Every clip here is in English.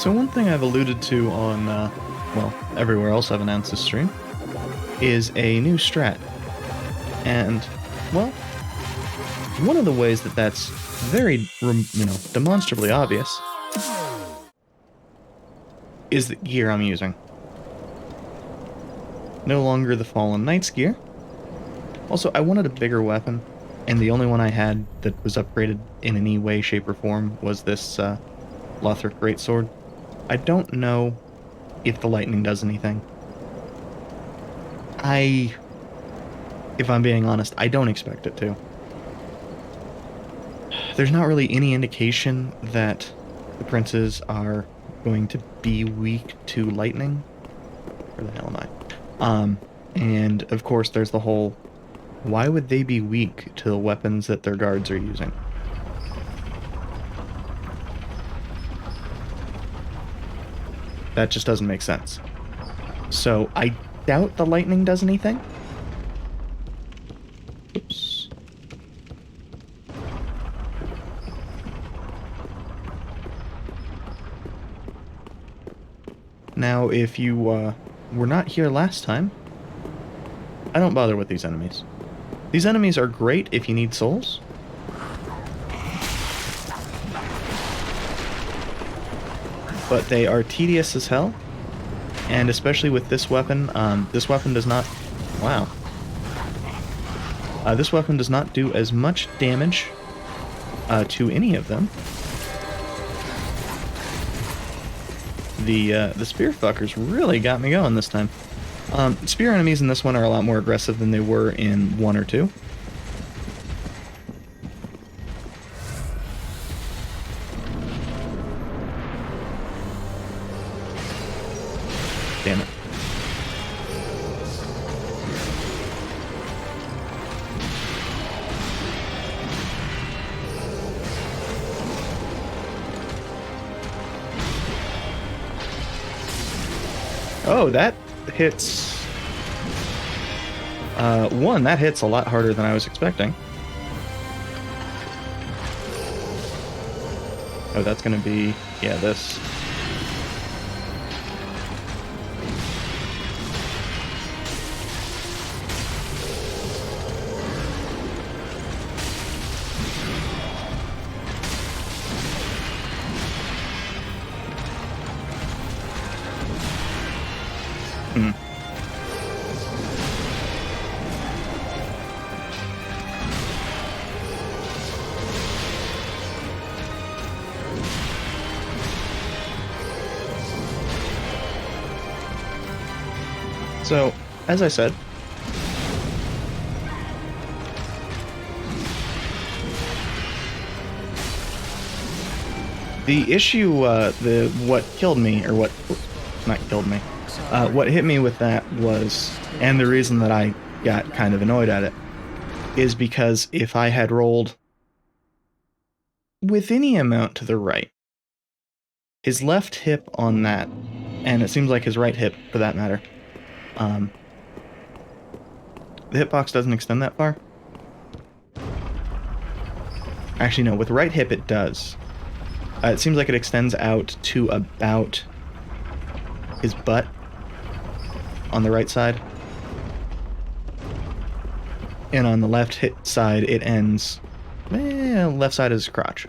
So one thing I've alluded to on, well, everywhere else I've announced this stream, is a new strat. And, well, one of the ways that that's very, demonstrably obvious is the gear I'm using. No longer the Fallen Knights gear. Also, I wanted a bigger weapon, and the only one I had that was upgraded in any way, shape, or form was this Lothric Greatsword. I don't know if the lightning does anything. If I'm being honest, I don't expect it to. There's not really any indication that the princes are going to be weak to lightning. Where the hell am I? And of course there's the whole, why would they be weak to the weapons that their guards are using? That just doesn't make sense. So I doubt the lightning does anything. Oops. Now, if you were not here last time, I don't bother with these enemies. These enemies are great if you need souls. But they are tedious as hell. And especially with this weapon does not... Wow. This weapon does not do as much damage to any of them. The spear fuckers really got me going this time. Spear enemies in this one are a lot more aggressive than they were in 1 or 2. Damn it. Oh, that hits... one, that hits a lot harder than I was expecting. Oh, that's gonna be... yeah, this. So, as I said, the issue, what killed me, or what, not killed me, what hit me with that was, and the reason that I got kind of annoyed at it, is because if I had rolled with any amount to the right, his left hip on that, and it seems like his right hip for that matter, the hitbox doesn't extend that far. Actually, no, with right hip it does. It seems like it extends out to about his butt on the right side. And on the left hip side, it ends... left side is his crotch.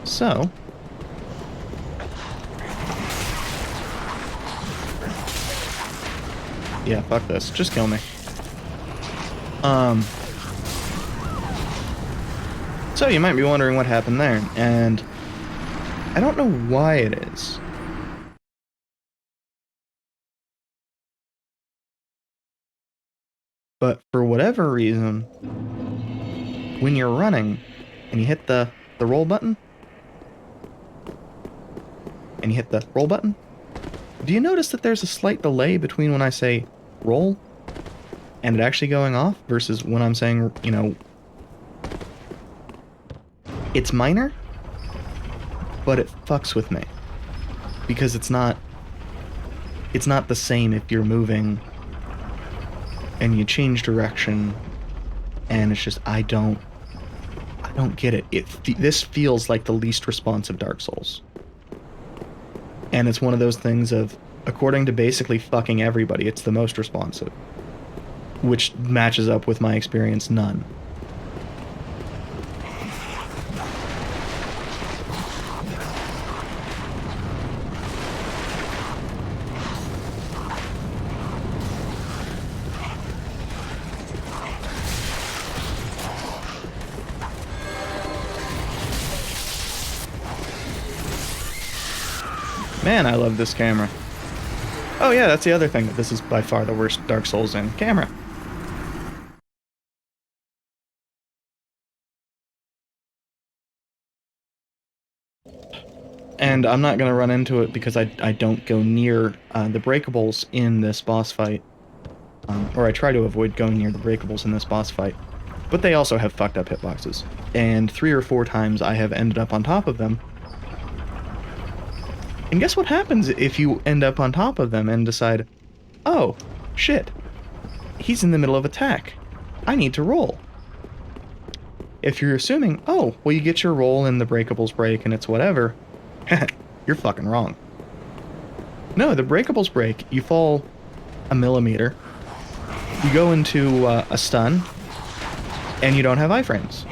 So... yeah, fuck this. Just kill me. So you might be wondering what happened there, and I don't know why it is. But for whatever reason, when you're running and you hit the roll button, do you notice that there's a slight delay between when I say roll and it actually going off versus when I'm saying, you know, it's minor, but it fucks with me because it's not the same if you're moving and you change direction and it's just I don't get it. This feels like the least responsive Dark Souls, and it's one of those things of, according to basically fucking everybody, it's the most responsive, which matches up with my experience none. Man, I love this camera. Oh yeah, that's the other thing. This is by far the worst Dark Souls in. Camera. And I'm not going to run into it because I don't go near the breakables in this boss fight. Or I try to avoid going near the breakables in this boss fight. But they also have fucked up hitboxes. And 3 or 4 times I have ended up on top of them. And guess what happens if you end up on top of them and decide, oh, shit, he's in the middle of attack. I need to roll. If you're assuming, oh, well, you get your roll and the breakables break and it's whatever, you're fucking wrong. No, the breakables break, you fall a millimeter, you go into a stun, and you don't have iframes.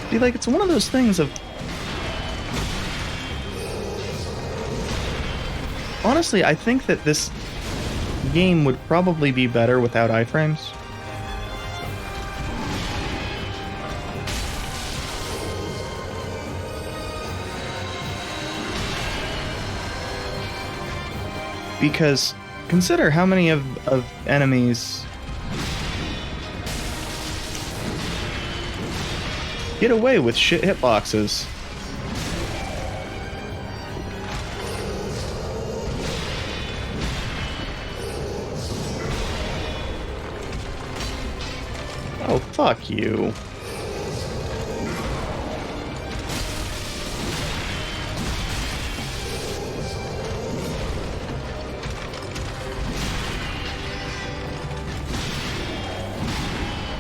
See, like, it's one of those things of... Honestly, I think that this game would probably be better without iframes. Because consider how many of enemies get away with shit hitboxes. Oh, fuck you.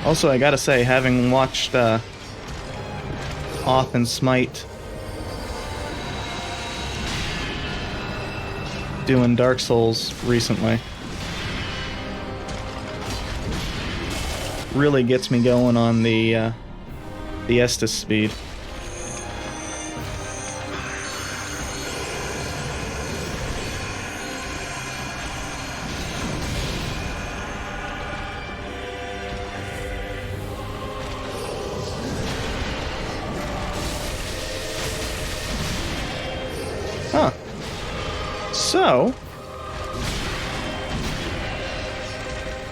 Also, I gotta say, having watched Off and Smite doing Dark Souls recently, really gets me going on the Estus speed. Huh. So,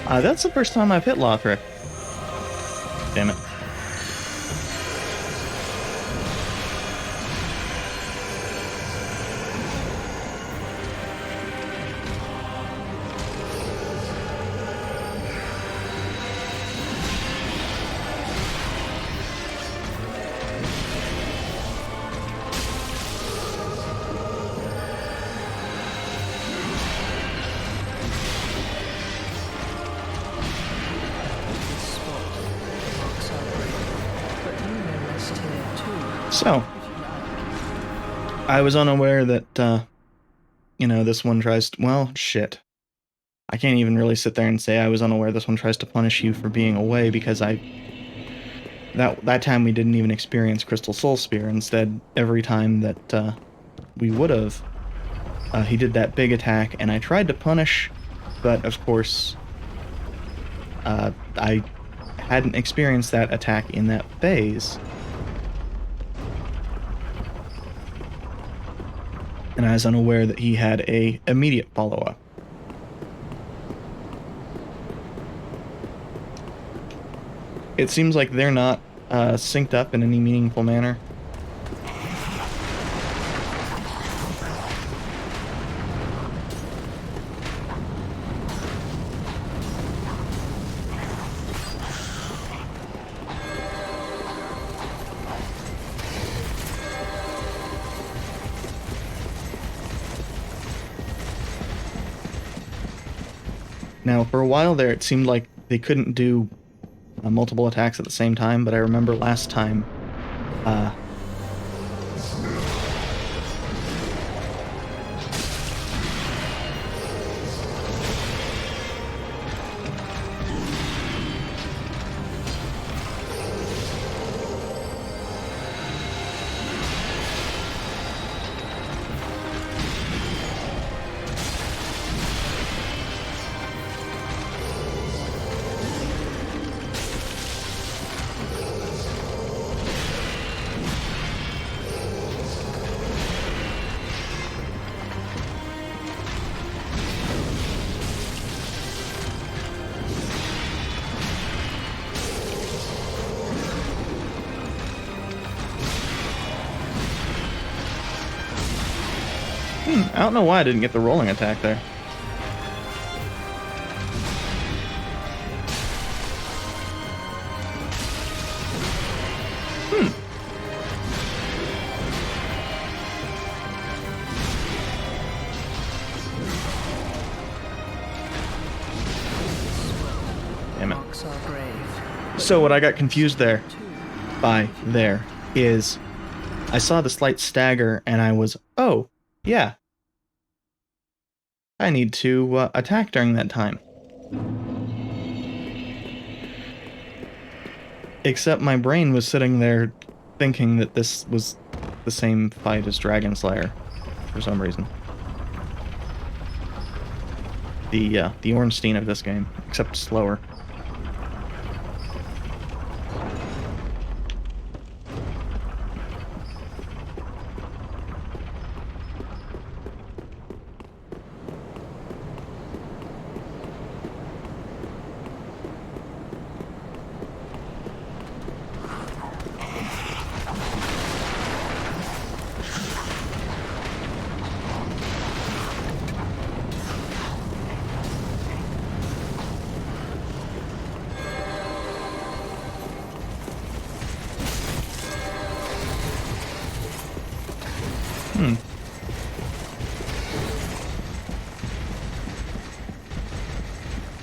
that's the first time I've hit Lothric. Damn it. So, I was unaware that this one tries to, well, shit. I can't even really sit there and say I was unaware this one tries to punish you for being away, because that time we didn't even experience Crystal Soul Spear. Instead, every time that we would have, he did that big attack, and I tried to punish, but of course, I hadn't experienced that attack in that phase. And I was unaware that he had a immediate follow-up. It seems like they're not synced up in any meaningful manner. Now, for a while there, it seemed like they couldn't do multiple attacks at the same time, but I remember last time, I don't know why I didn't get the rolling attack there. Damn it. So what I got confused there is I saw the slight stagger and I was, oh, yeah, I need to attack during that time. Except my brain was sitting there thinking that this was the same fight as Dragon Slayer for some reason. The Ornstein of this game, except slower.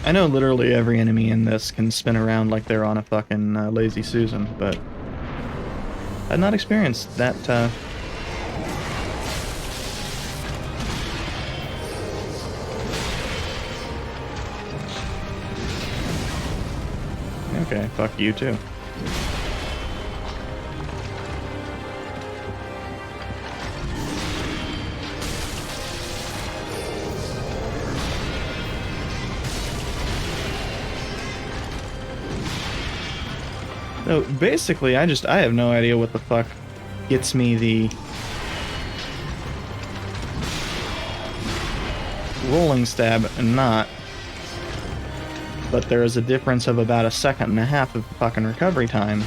I know literally every enemy in this can spin around like they're on a fucking Lazy Susan, but I've not experienced that. Okay, fuck you too. So basically, I have no idea what the fuck gets me the rolling stab and not. But there is a difference of about 1.5 seconds of fucking recovery time.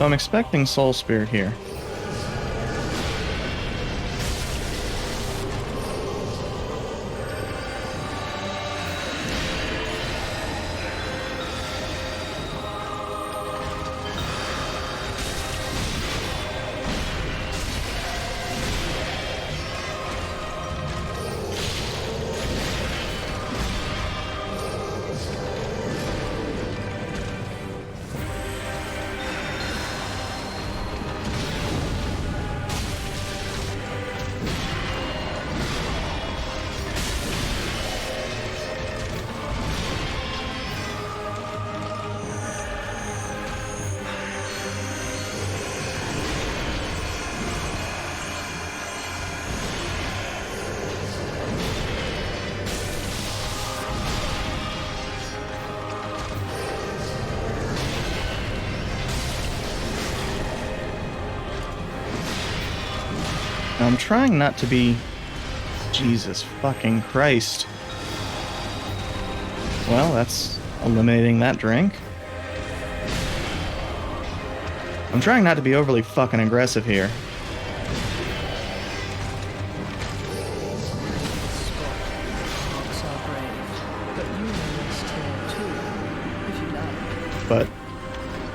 So I'm expecting Soul Spirit here. Now, I'm trying not to be... Jesus fucking Christ. Well, that's eliminating that drink. I'm trying not to be overly fucking aggressive here. But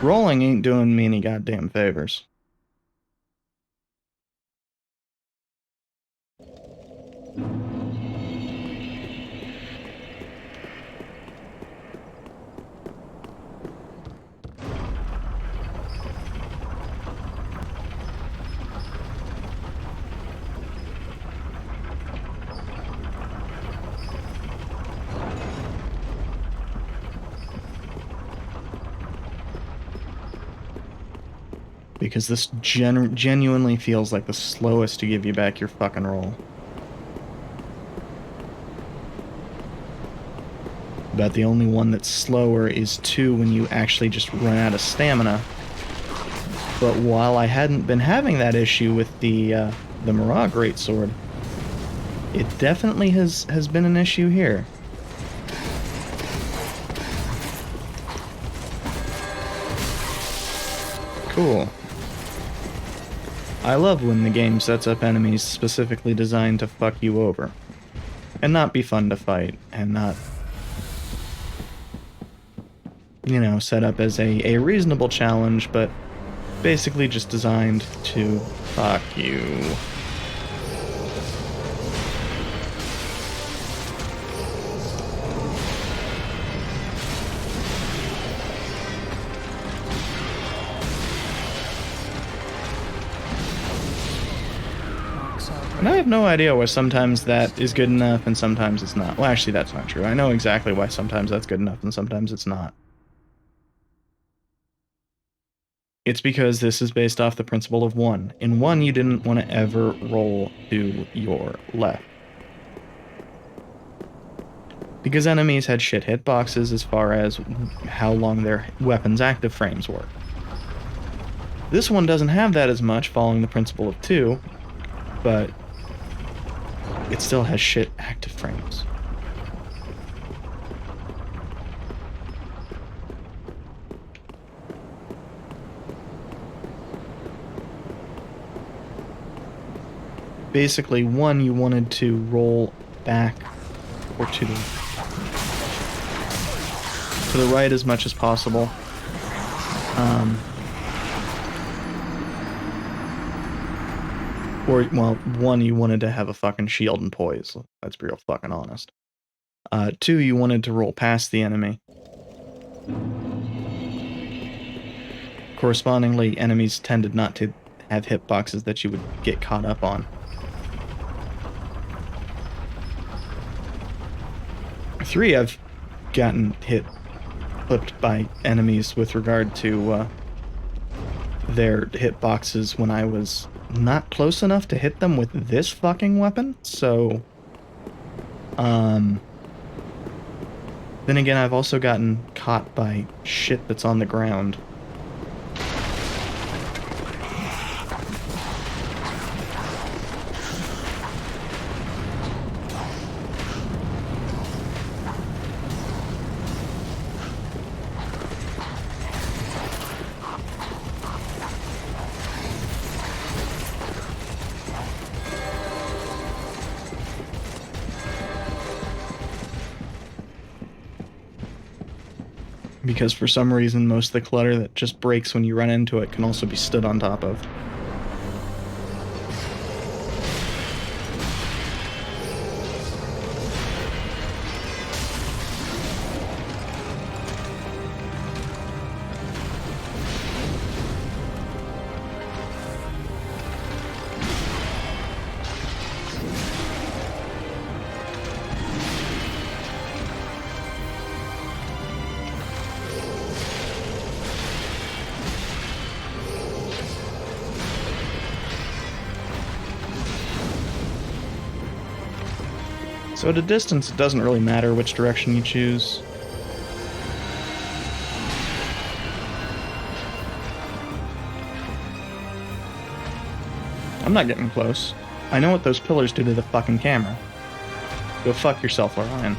rolling ain't doing me any goddamn favors. Because this genuinely feels like the slowest to give you back your fucking roll. But the only one that's slower is 2 when you actually just run out of stamina. But while I hadn't been having that issue with the Marah Greatsword, it definitely has been an issue here. Cool. I love when the game sets up enemies specifically designed to fuck you over. And not be fun to fight, and not, you know, set up as a reasonable challenge, but basically just designed to fuck you. And I have no idea why sometimes that is good enough and sometimes it's not. Well, actually, that's not true. I know exactly why sometimes that's good enough and sometimes it's not. It's because this is based off the principle of 1. In 1, you didn't want to ever roll to your left. Because enemies had shit hitboxes as far as how long their weapons' active frames were. This one doesn't have that as much, following the principle of 2, but it still has shit active frames. Basically, 1, you wanted to roll back or to the right as much as possible. Or, well, 1, you wanted to have a fucking shield and poise. Let's be real fucking honest. 2, you wanted to roll past the enemy. Correspondingly, enemies tended not to have hitboxes that you would get caught up on. 3, I've gotten flipped by enemies with regard to their hitboxes when I was not close enough to hit them with this fucking weapon, so... Then again, I've also gotten caught by shit that's on the ground. because for some reason most of the clutter that just breaks when you run into it can also be stood on top of. So at a distance, it doesn't really matter which direction you choose. I'm not getting close. I know what those pillars do to the fucking camera. Go fuck yourself, Orion.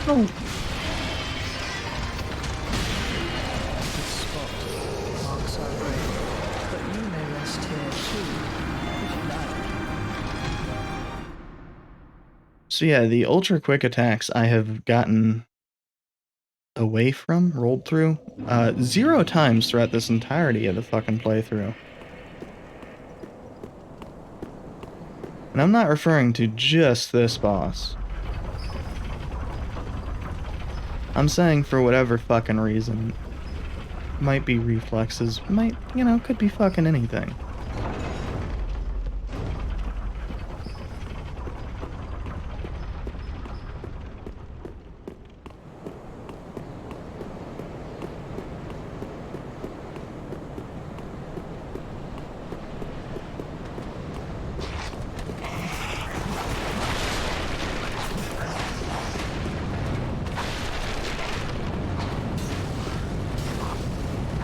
Oh. Good spot. Marks our grave, but you may rest here too, if you like. So yeah, the ultra quick attacks I have gotten away from, rolled through, 0 times throughout this entirety of the fucking playthrough. And I'm not referring to just this boss. I'm saying for whatever fucking reason. Might be reflexes, might, could be fucking anything.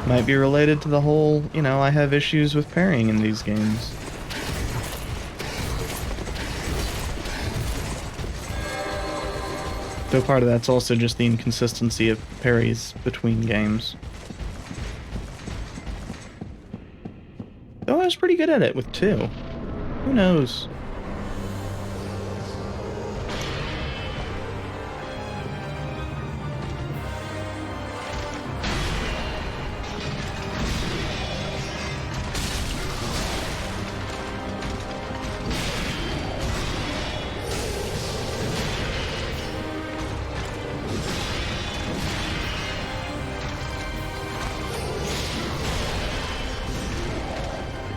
Might be related to the whole, I have issues with parrying in these games. Though part of that's also just the inconsistency of parries between games. Though I was pretty good at it with 2. Who knows?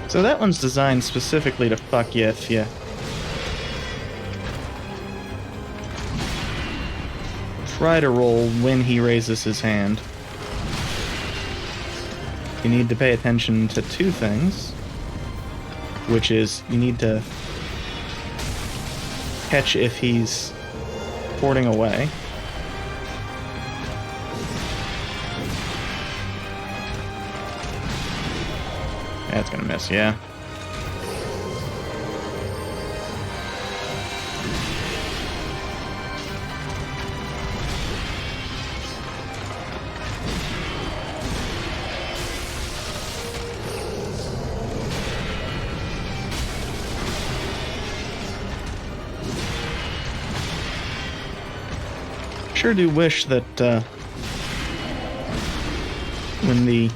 So that one's designed specifically to fuck you if you try to roll when he raises his hand. You need to pay attention to 2 things, which is you need to catch if he's porting away. That's gonna miss, yeah. sure do wish that when the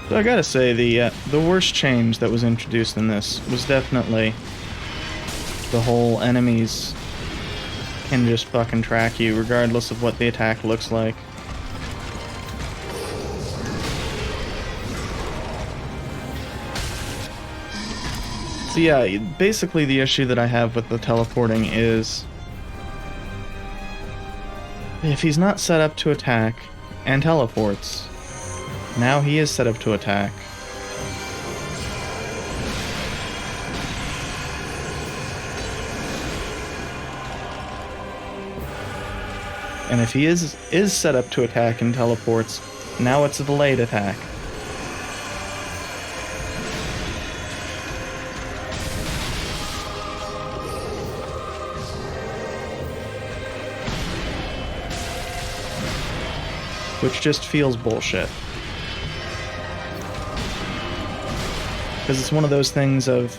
So I gotta say, the worst change that was introduced in this was definitely the whole enemies can just fucking track you regardless of what the attack looks like. So yeah, basically the issue that I have with the teleporting is if he's not set up to attack and teleports, now he is set up to attack. And if he is set up to attack and teleports, now it's a delayed attack. Which just feels bullshit. Because it's one of those things of...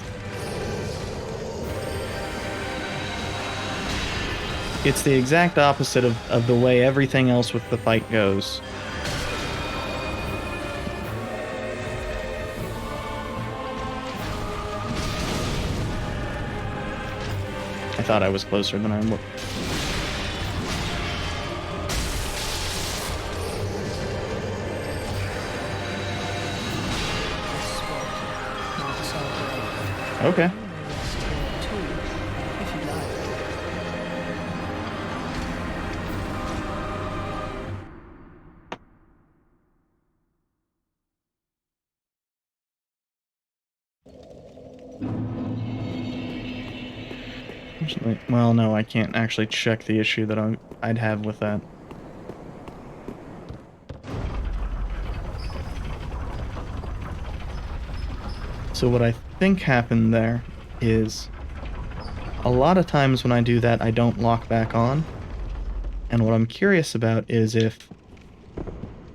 It's the exact opposite of the way everything else with the fight goes. I thought I was closer than I looked. Okay. Well, no, I can't actually check the issue that I'd have with that. So what I think happened there is a lot of times when I do that, I don't lock back on. And what I'm curious about is if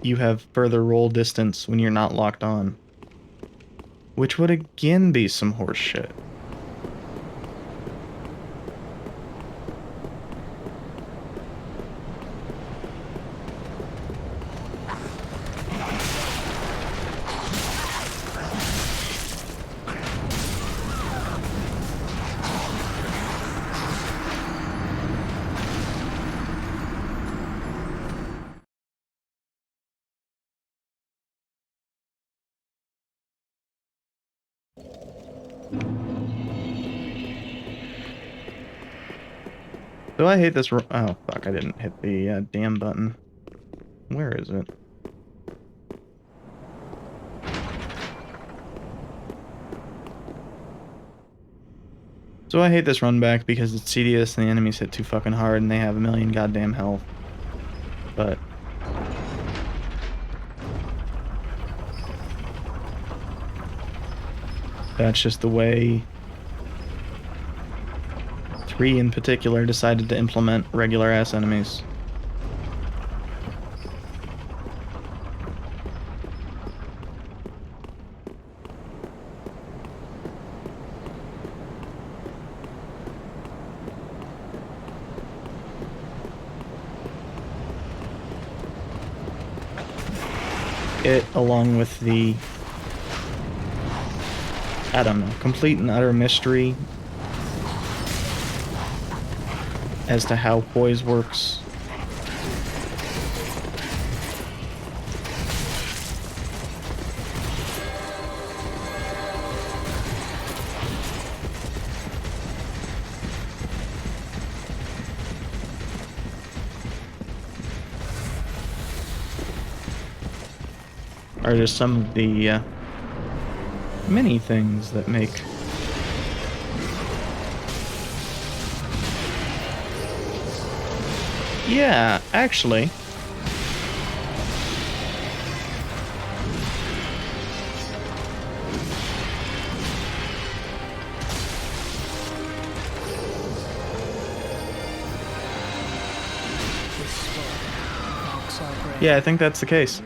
you have further roll distance when you're not locked on. Which would again be some horse shit. So I hate this oh, fuck, I didn't hit the damn button. Where is it? So I hate this run back because it's tedious and the enemies hit too fucking hard and they have a million goddamn health. But... that's just the way 3 in particular decided to implement regular ass enemies. It, along with the, I don't know, complete and utter mystery as to how poise works. are just some of the many things that make yeah, actually. This spot, oxide ray. Yeah, I think that's the case.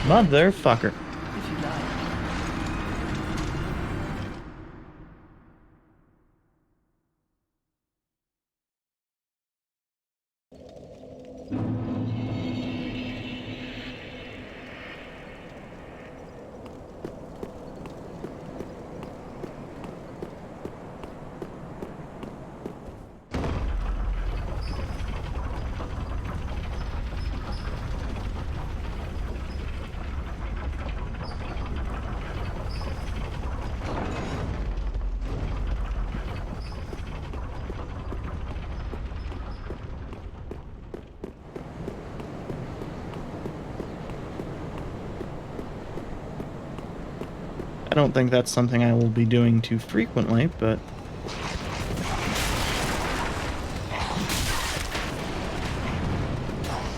You may rest here Motherfucker. if you like. I don't think that's something I will be doing too frequently, but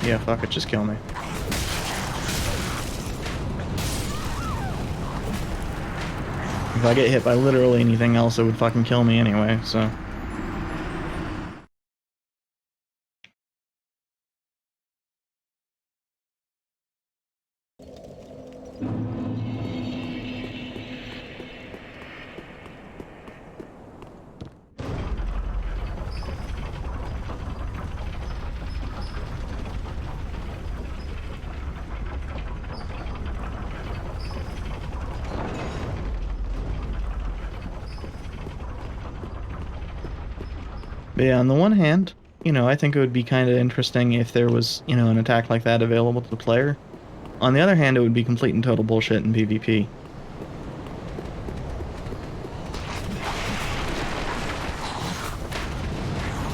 yeah, fuck it, just kill me. If I get hit by literally anything else, it would fucking kill me anyway, so. But yeah, on the one hand, you know, I think it would be kind of interesting if there was, you know, an attack like that available to the player. On the other hand, it would be complete and total bullshit in PvP.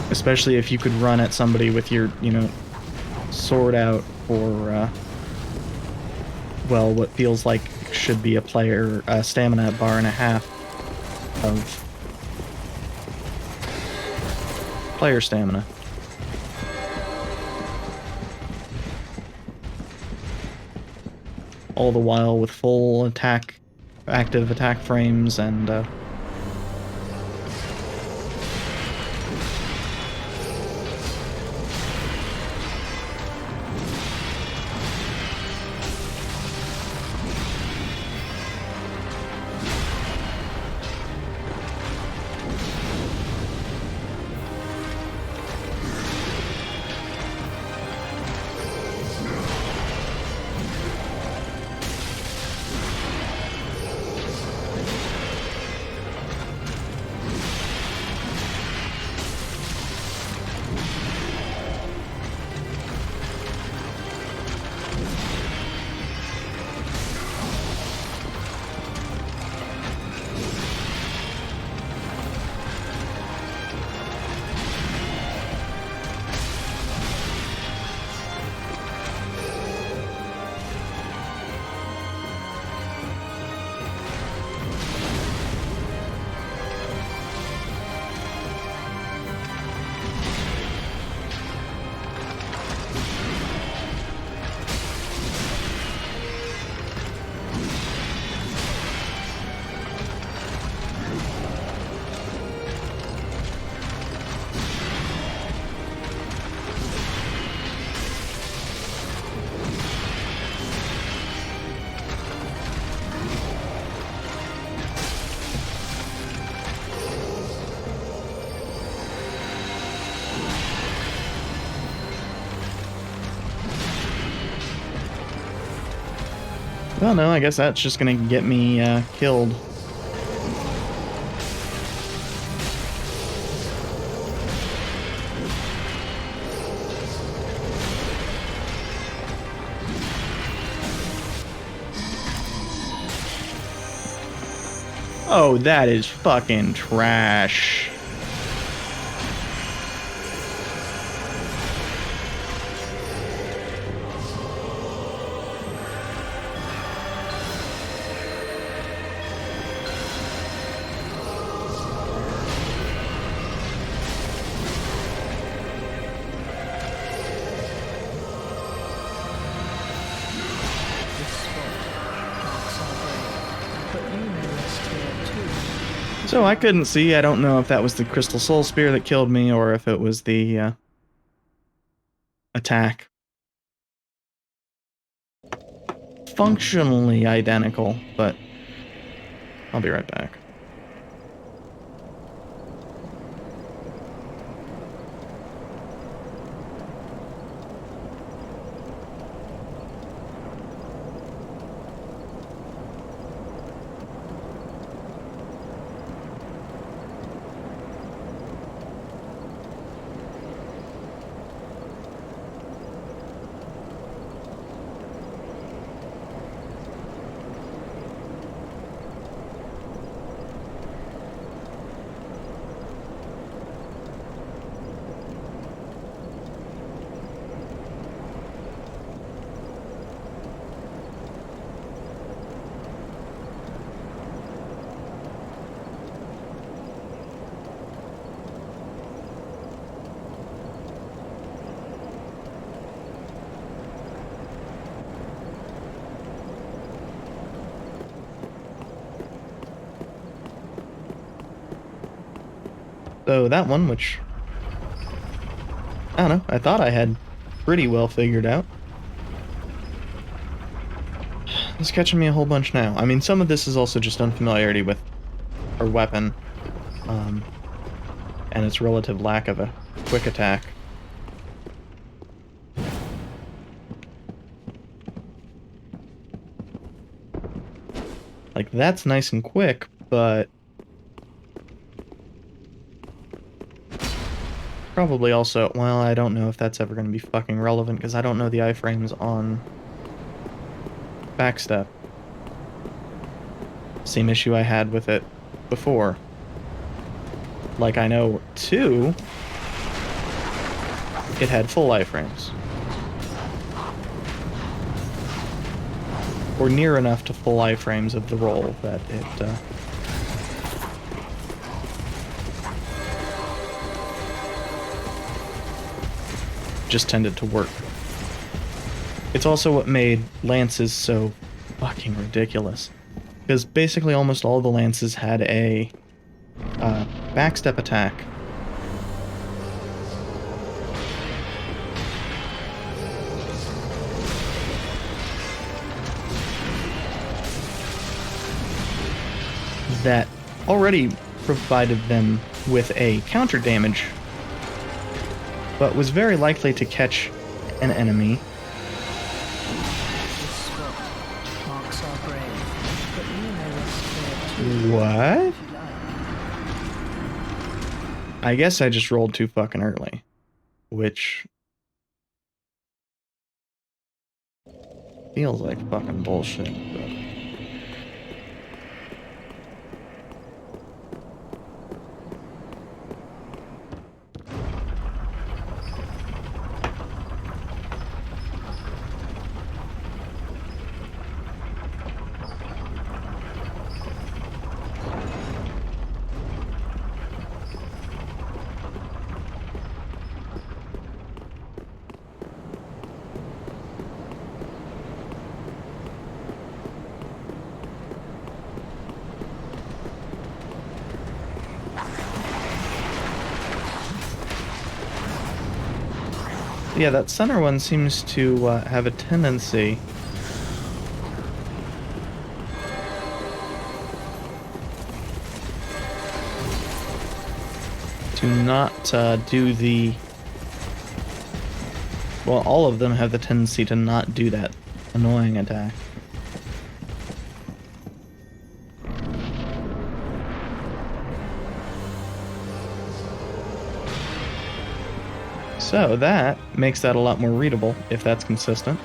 Especially if you could run at somebody with your, you know, sword out for, well, what feels like should be a player stamina bar and a half of player stamina. All the while with full attack, active attack frames and well, no, I guess that's just gonna get me killed. Oh, that is fucking trash. So I couldn't see. I don't know if that was the Crystal Soul Spear that killed me or if it was the attack. Functionally identical, but I'll be right back. So that one, which, I don't know, I thought I had pretty well figured out, it's catching me a whole bunch now. I mean, some of this is also just unfamiliarity with our weapon, and its relative lack of a quick attack. Like, that's nice and quick, but probably also, well, I don't know if that's ever going to be fucking relevant, because I don't know the iframes on backstep. Same issue I had with it before. Like, I know 2, it had full iframes. Or near enough to full iframes of the roll that it, just tended to work. It's also what made lances so fucking ridiculous. Because basically almost all the lances had a backstep attack. That already provided them with a counter damage, but was very likely to catch an enemy. This spot marks our grave, but you may rest here too, What? if you like. I guess I just rolled too fucking early. Which feels like fucking bullshit, but... Yeah, that center one seems to have a tendency to not do the... Well, all of them have the tendency to not do that annoying attack. So that makes that a lot more readable, if that's consistent.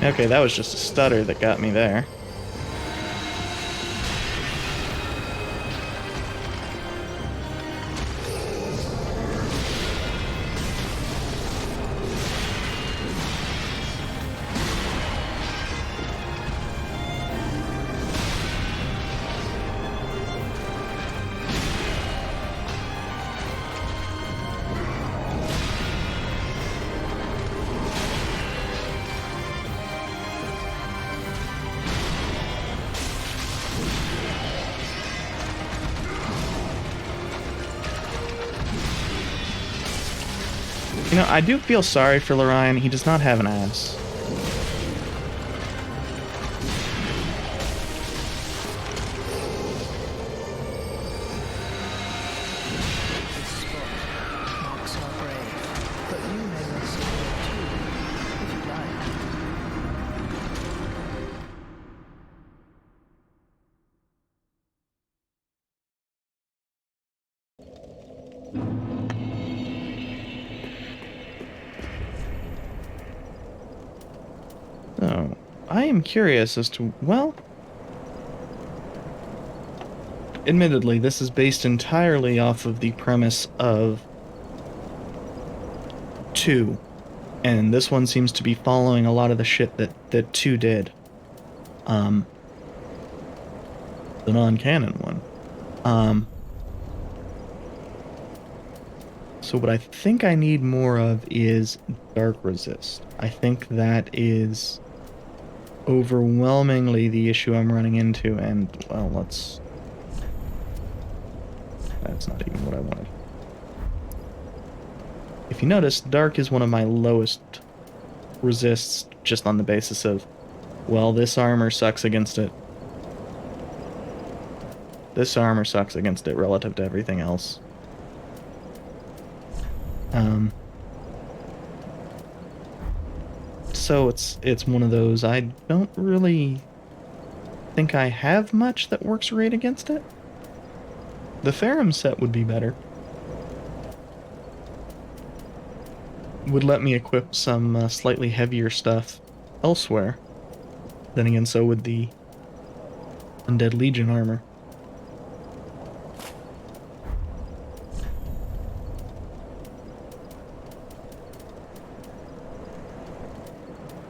Okay, that was just a stutter that got me there. You know, I do feel sorry for Lorion. He does not have an ass. This spot marks our grave, but you may rest here too, if you like. So, I am curious as to, well, admittedly, this is based entirely off of the premise of 2, and this one seems to be following a lot of the shit that 2 did. The non-canon one. So what I think I need more of is Dark Resist. I think that is overwhelmingly the issue I'm running into, and, well, that's not even what I wanted. If you notice, Dark is one of my lowest resists, just on the basis of, well, this armor sucks against it. This armor sucks against it relative to everything else. So it's one of those, I don't really think I have much that works right against it. The Ferrum set would be better. Would let me equip some slightly heavier stuff elsewhere. Then again, so would the Undead Legion armor.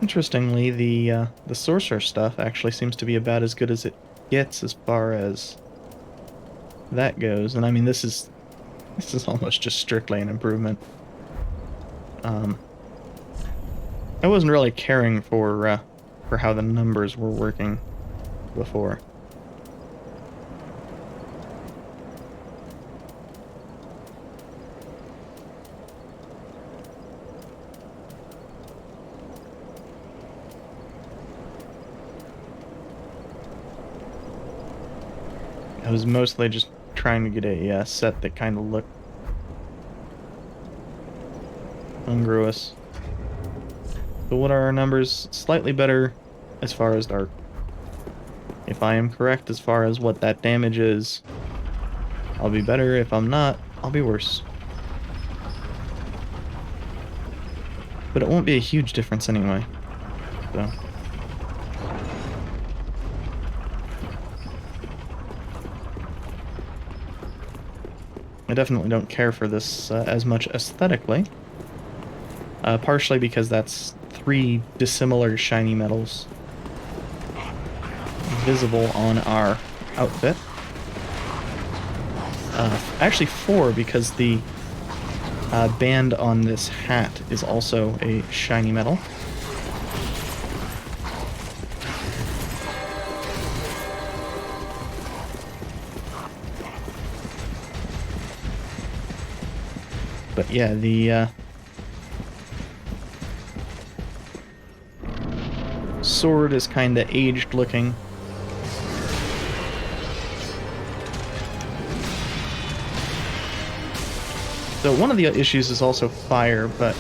Interestingly, the sorcerer stuff actually seems to be about as good as it gets as far as that goes, and I mean this is almost just strictly an improvement. I wasn't really caring for how the numbers were working before. I was mostly just trying to get a set that kind of looked congruous. So what are our numbers? Slightly better as far as Dark. If I am correct as far as what that damage is, I'll be better. If I'm not, I'll be worse. But it won't be a huge difference anyway. So. I definitely don't care for this as much aesthetically. Partially because that's 3 dissimilar shiny metals visible on our outfit. Actually 4, because the band on this hat is also a shiny metal. But yeah, the sword is kinda aged looking. So one of the issues is also fire, but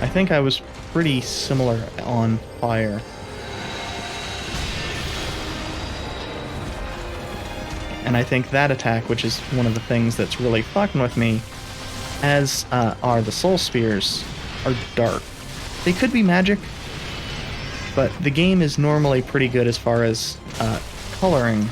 I think I was pretty similar on fire. And I think that attack, which is one of the things that's really fucking with me, as are the soul spears, are dark. They could be magic, but the game is normally pretty good as far as coloring.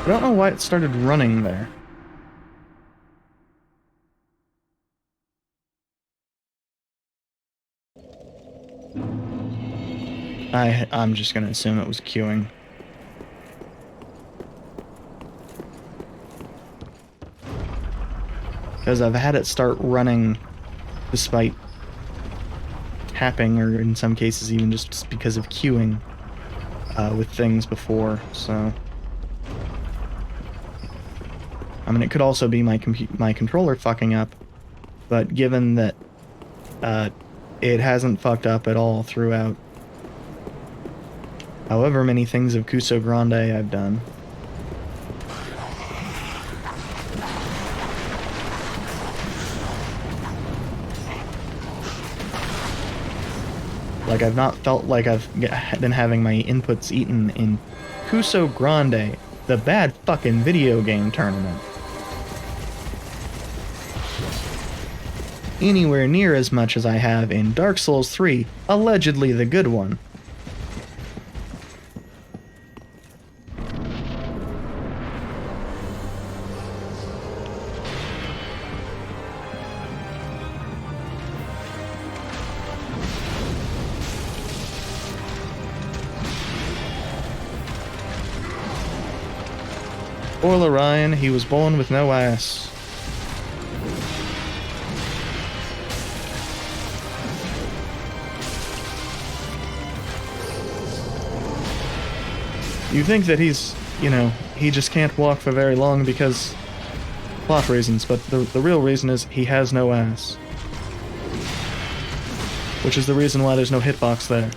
I don't know why it started running there. I'm just gonna assume it was queuing. Because I've had it start running despite tapping, or in some cases even just because of queuing with things before, so... I mean, it could also be my controller fucking up, but given that it hasn't fucked up at all throughout however many things of Cuso Grande I've done. Like, I've not felt like I've been having my inputs eaten in Cuso Grande, the bad fucking video game tournament. Anywhere near as much as I have in Dark Souls 3, allegedly the good one. Spoiler Ryan, he was born with no ass. You think that he's, you know, he just can't walk for very long because plot reasons, but the real reason is he has no ass. Which is the reason why there's no hitbox there.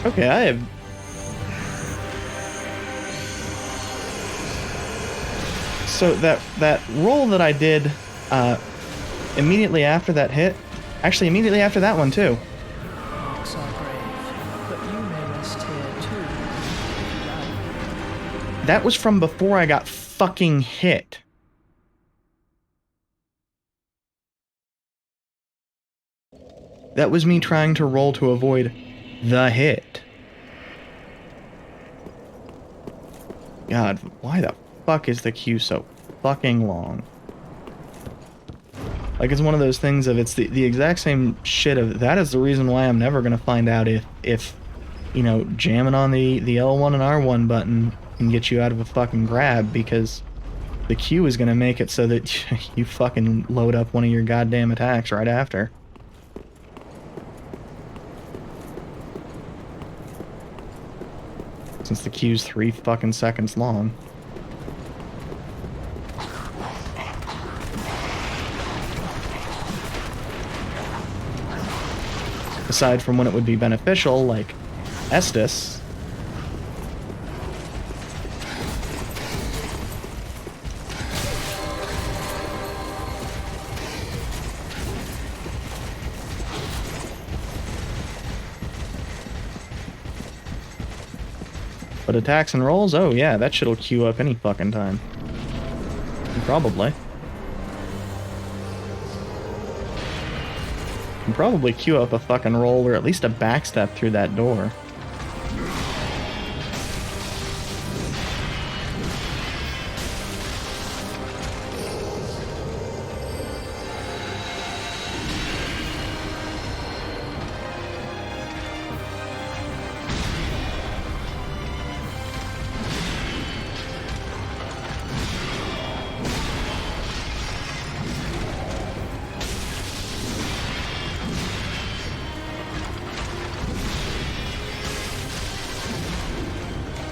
Okay, I have... So that roll that I did immediately after that hit, actually immediately after that one too. Marks are brave, but you may rest here too, if you like. That was from before I got fucking hit. That was me trying to roll to avoid the hit. God, why the fuck is the queue so fucking long? Like, it's one of those things of, it's the exact same shit of, that is the reason why I'm never gonna find out if you know, jamming on the L1 and R1 button can get you out of a fucking grab, because the Q is gonna make it so that you fucking load up one of your goddamn attacks right after. Since the Q's 3 fucking seconds long. Aside from when it would be beneficial, like Estus. But attacks and rolls? Oh yeah, that shit'll queue up any fucking time. Probably. Can probably queue up a fucking roll or at least a backstep through that door.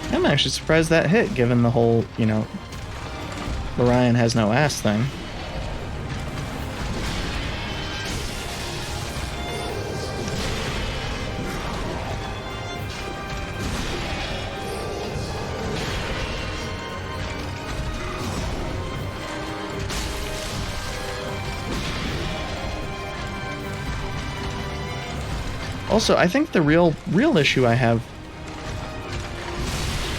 I'm actually surprised that hit, given the whole, you know, Lorian has no ass thing. Also, I think the real issue I have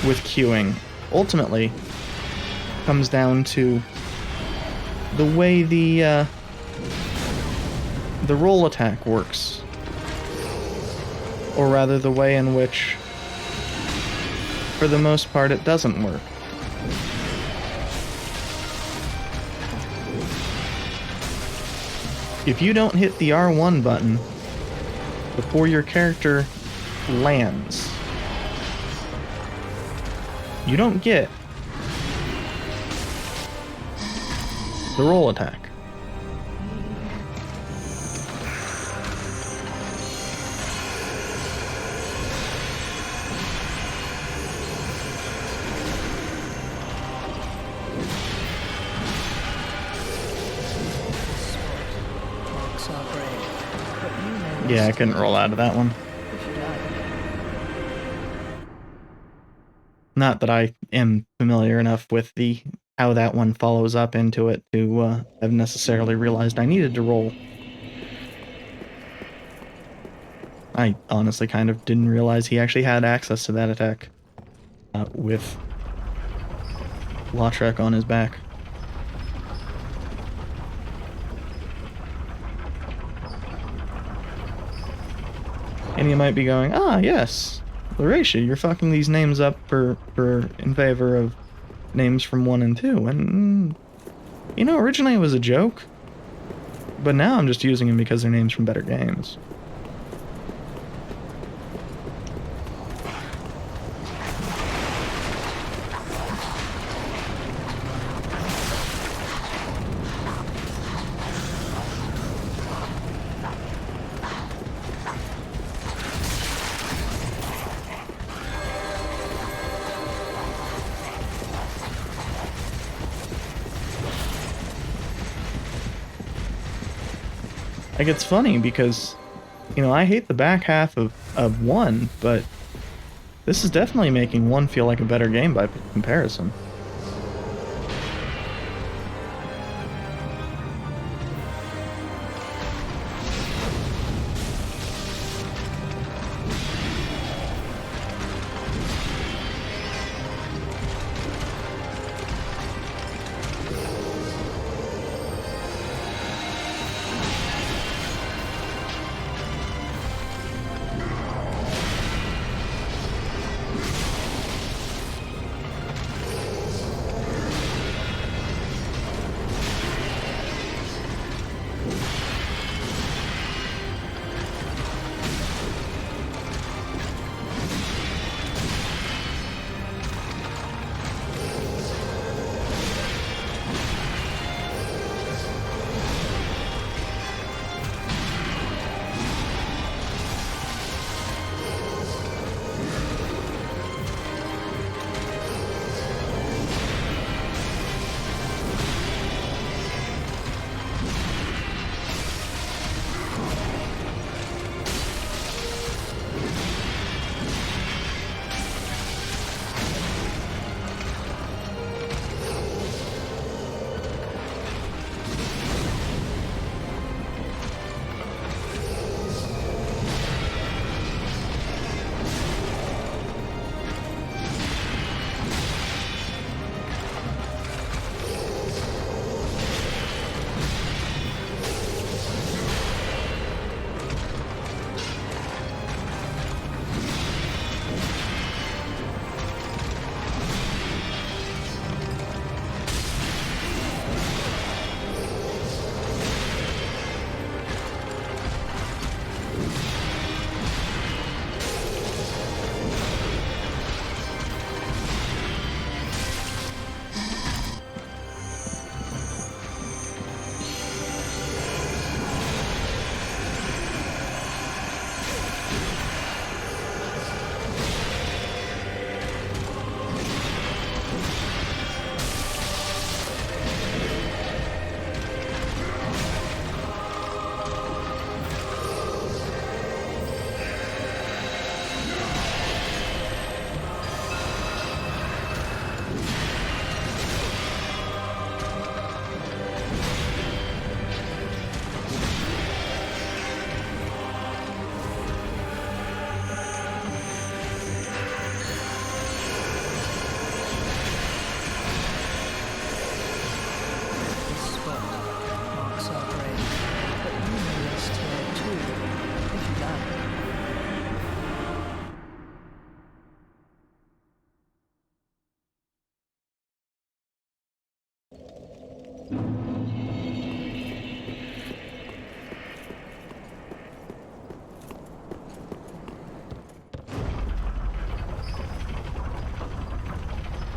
with queuing ultimately comes down to the way the roll attack works, or rather the way in which for the most part it doesn't work. If you don't hit the R1 button before your character lands, you don't get the roll attack. Marks are brave, but you may Yeah, I rest couldn't roll out of that one. if you like. Not that I am familiar enough with the how that one follows up into it to have necessarily realized I needed to roll. I honestly kind of didn't realize he actually had access to that attack with Lautrec on his back. And you might be going, ah, yes, Lauratia, you're fucking these names up for in favor of names from 1 and 2. And, you know, originally it was a joke, but now I'm just using them because they're names from better games. Like, it's funny because, you know, I hate the back half of 1, but this is definitely making 1 feel like a better game by comparison.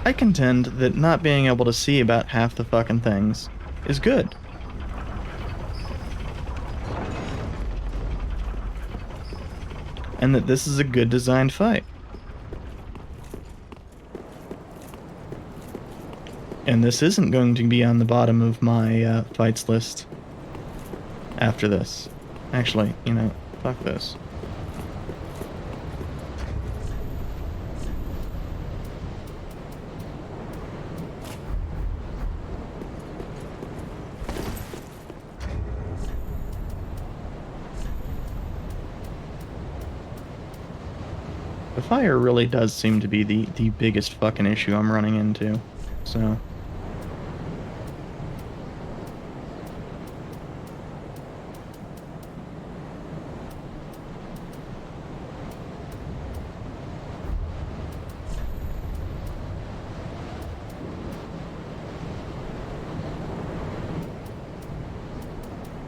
I contend that not being able to see about half the fucking things is good. And that this is a good designed fight. And this isn't going to be on the bottom of my fights list after this. Actually, you know, fuck this. The fire really does seem to be the biggest fucking issue I'm running into, so...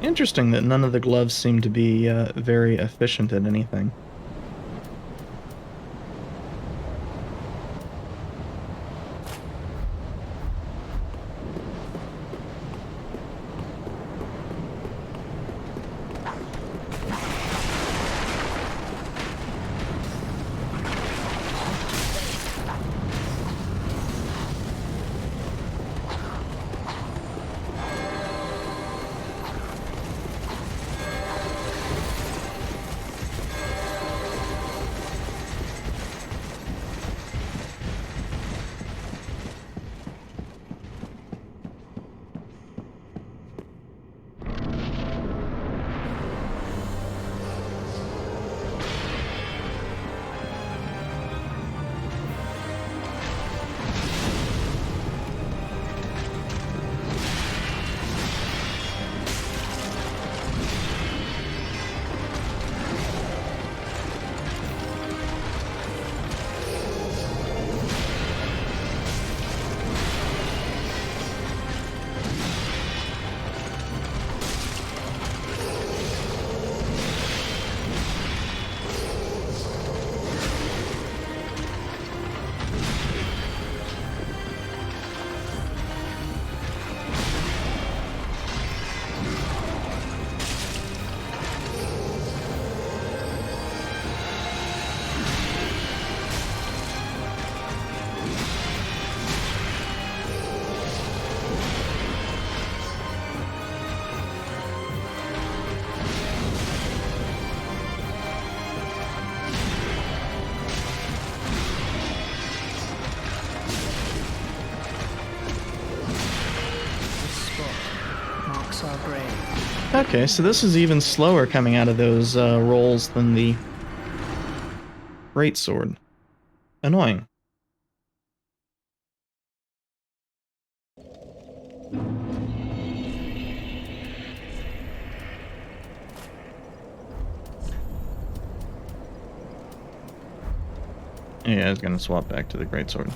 Interesting that none of the gloves seem to be very efficient at anything. Our grave. Okay, so this is even slower coming out of those rolls than the greatsword. Annoying. Yeah, I was gonna swap back to the greatsword.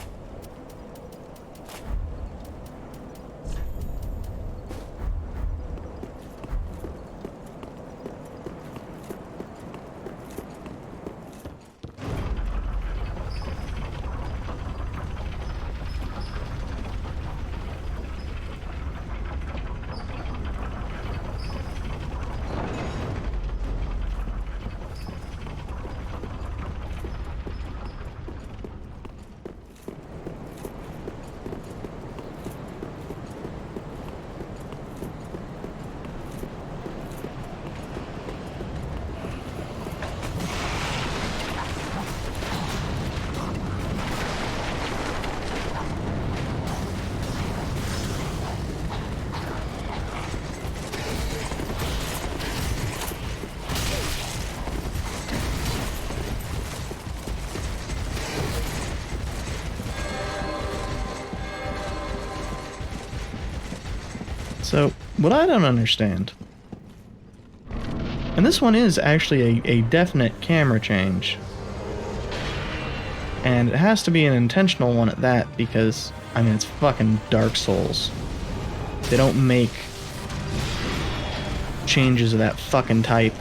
So, what I don't understand, and this one is actually a definite camera change, and it has to be an intentional one at that because, I mean, it's fucking Dark Souls. They don't make changes of that fucking type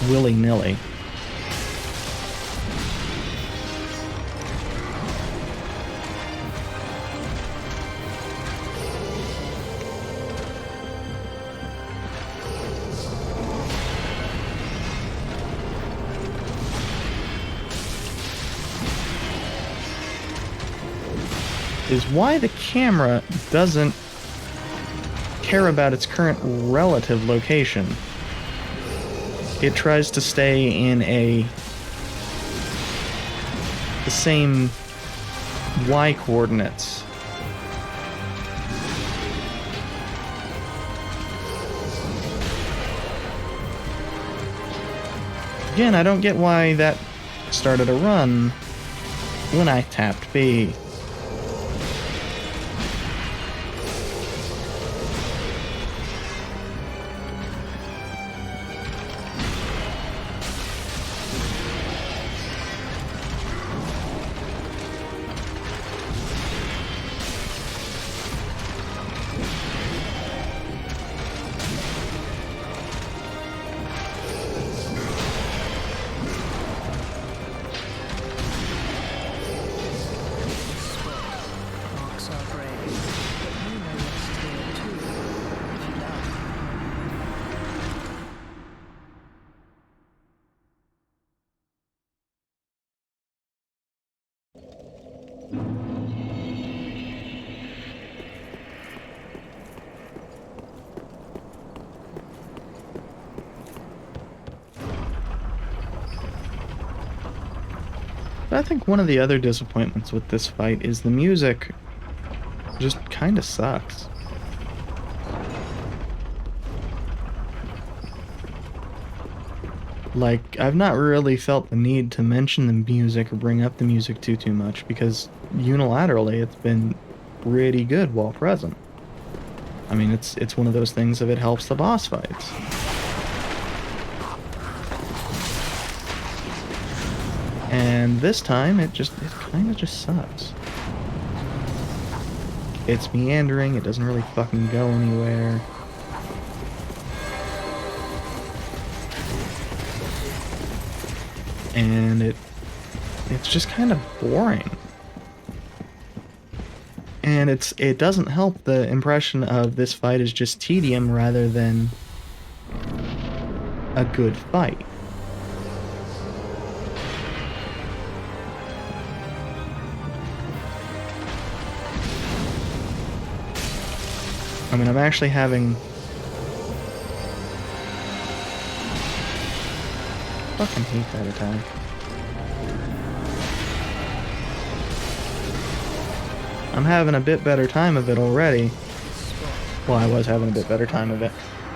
willy-nilly. is why the camera doesn't care about its current relative location. It tries to stay in the same y coordinates. Again, I don't get why that started a run when I tapped B. Marks our grave, but you may rest here too, if you like. But I think one of the other disappointments with this fight is the music just kind of sucks. Like, I've not really felt the need to mention the music or bring up the music too much, because unilaterally it's been pretty good while present. I mean, it's one of those things if it helps the boss fights. And this time, it kind of just sucks. It's meandering, it doesn't really fucking go anywhere. And it's just kind of boring. And it doesn't help the impression of this fight is just tedium rather than a good fight. I mean, I'm actually having... fucking hate that attack. I'm having a bit better time of it already. Well, I was having a bit better time of it.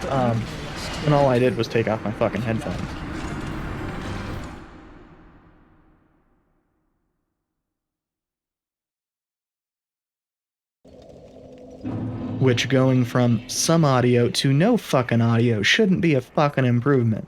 And all I did was take off my fucking headphones. Which, going from some audio to no fucking audio shouldn't be a fucking improvement.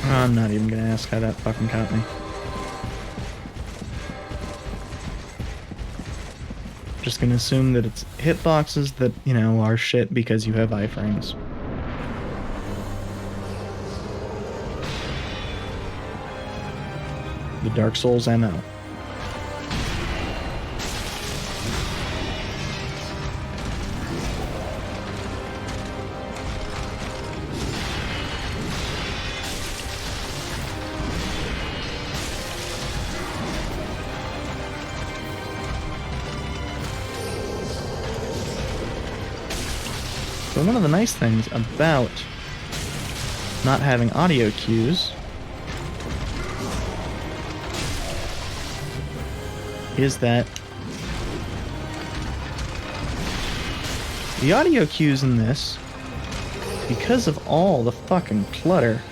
I'm not even gonna ask how that fucking caught me. Just gonna assume that it's hitboxes that, you know, are shit because you have iframes. The Dark Souls MO. So one of the nice things about not having audio cues is that the audio cues in this, because of all the fucking clutter,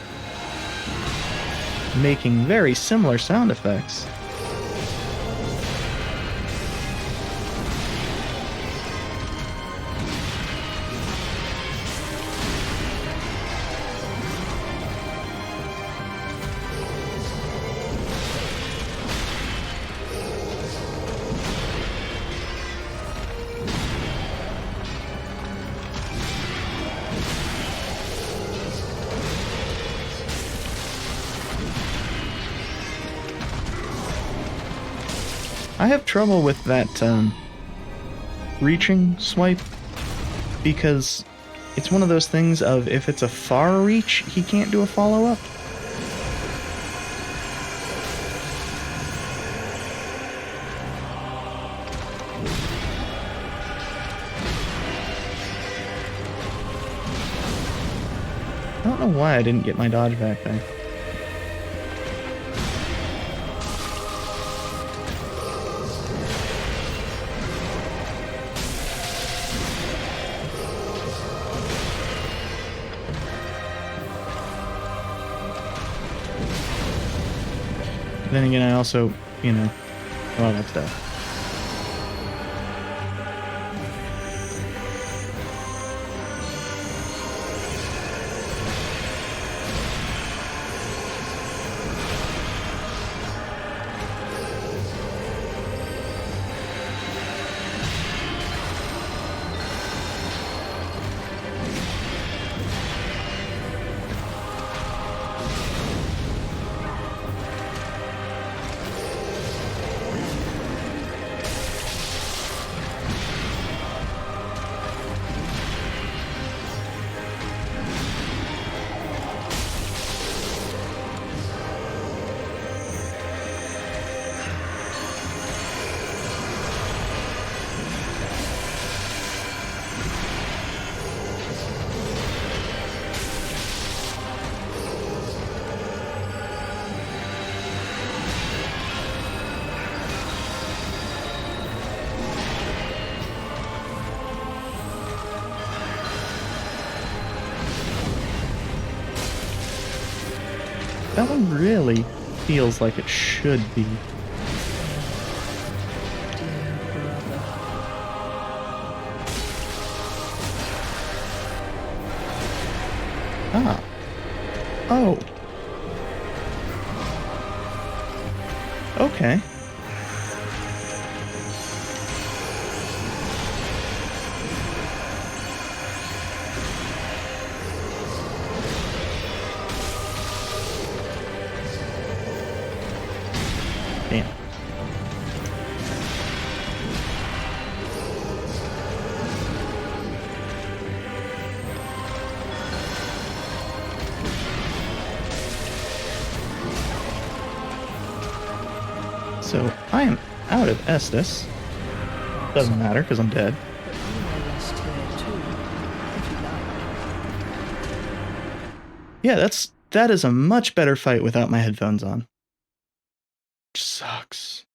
making very similar sound effects, I have trouble with that reaching swipe because it's one of those things of if it's a far reach, he can't do a follow-up. I don't know why I didn't get my dodge back there. Then again, I also, you know, well, that's death. That one really feels like it should be. Dear brother. Ah. Oh. Okay. Damn. So, I am out of Estus. Doesn't matter, because I'm dead. But you may rest here too, if you like. Yeah, that is a much better fight without my headphones on. Which sucks.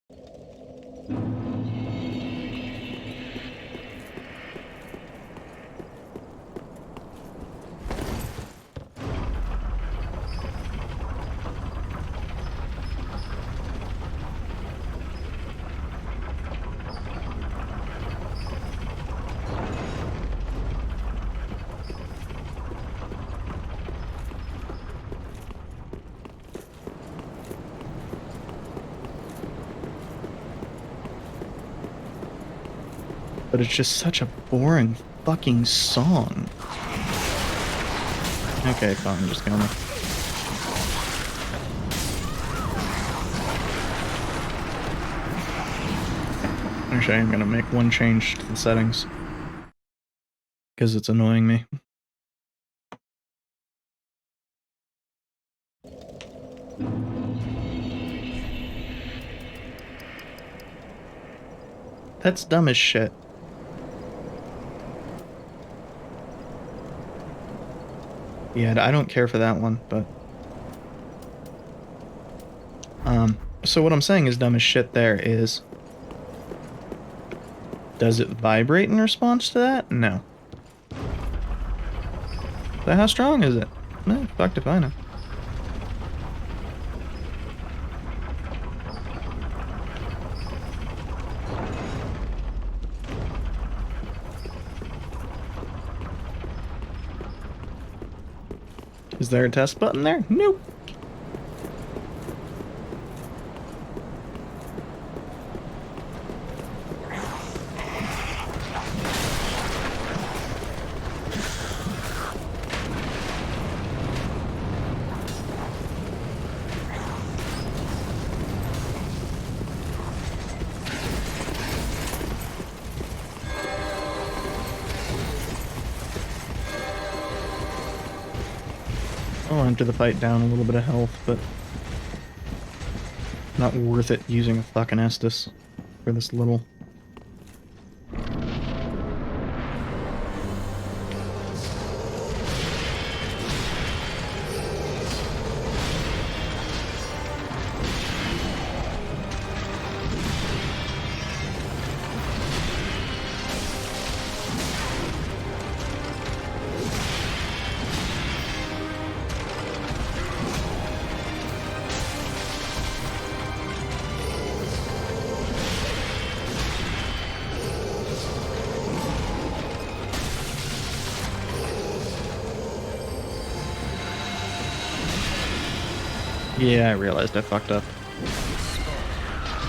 But it's just such a boring fucking song. Okay, fine, I'm just gonna... Actually, I'm gonna make one change to the settings. Because it's annoying me. That's dumb as shit. Yeah, I don't care for that one, but... So what I'm saying is dumb as shit there is... Does it vibrate in response to that? No. So how strong is it? Eh, fucked if I know. Is there a test button there? Nope. I'll enter the fight down a little bit of health, but not worth it using a fucking Estus for this little. Yeah, I realized I fucked up. This spot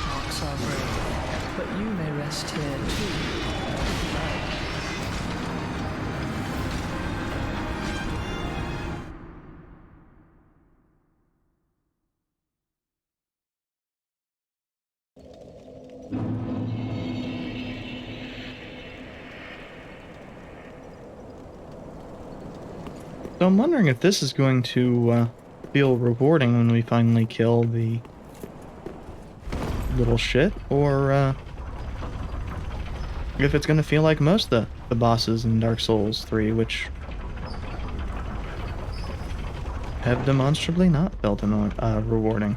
marks our grave, but you may rest here too, if you like. So I'm wondering if this is going to feel rewarding when we finally kill the little shit, or if it's going to feel like most of the bosses in Dark Souls 3, which have demonstrably not felt rewarding.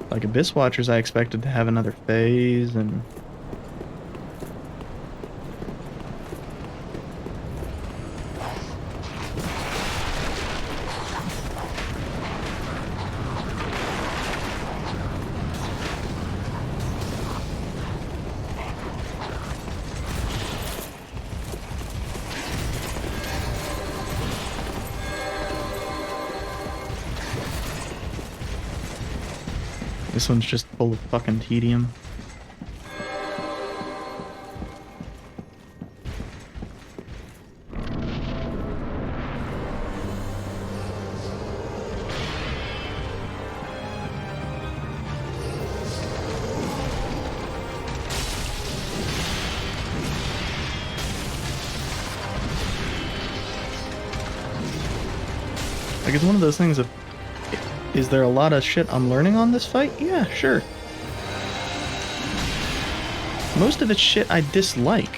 Like Abyss Watchers, I expected to have another phase, and this one's just full of fucking tedium. Like, it's one of those things of, is there a lot of shit I'm learning on this fight? Yeah, sure. Most of it's shit I dislike.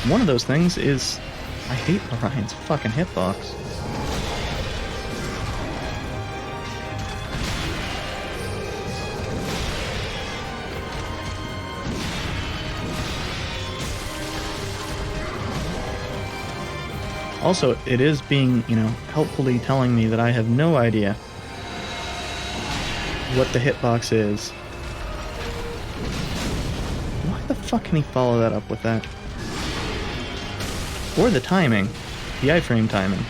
One of those things is I hate Orion's fucking hitbox. Also, it is being, helpfully telling me that I have no idea what the hitbox is. Why the fuck can he follow that up with that? Or the timing. The iframe timing.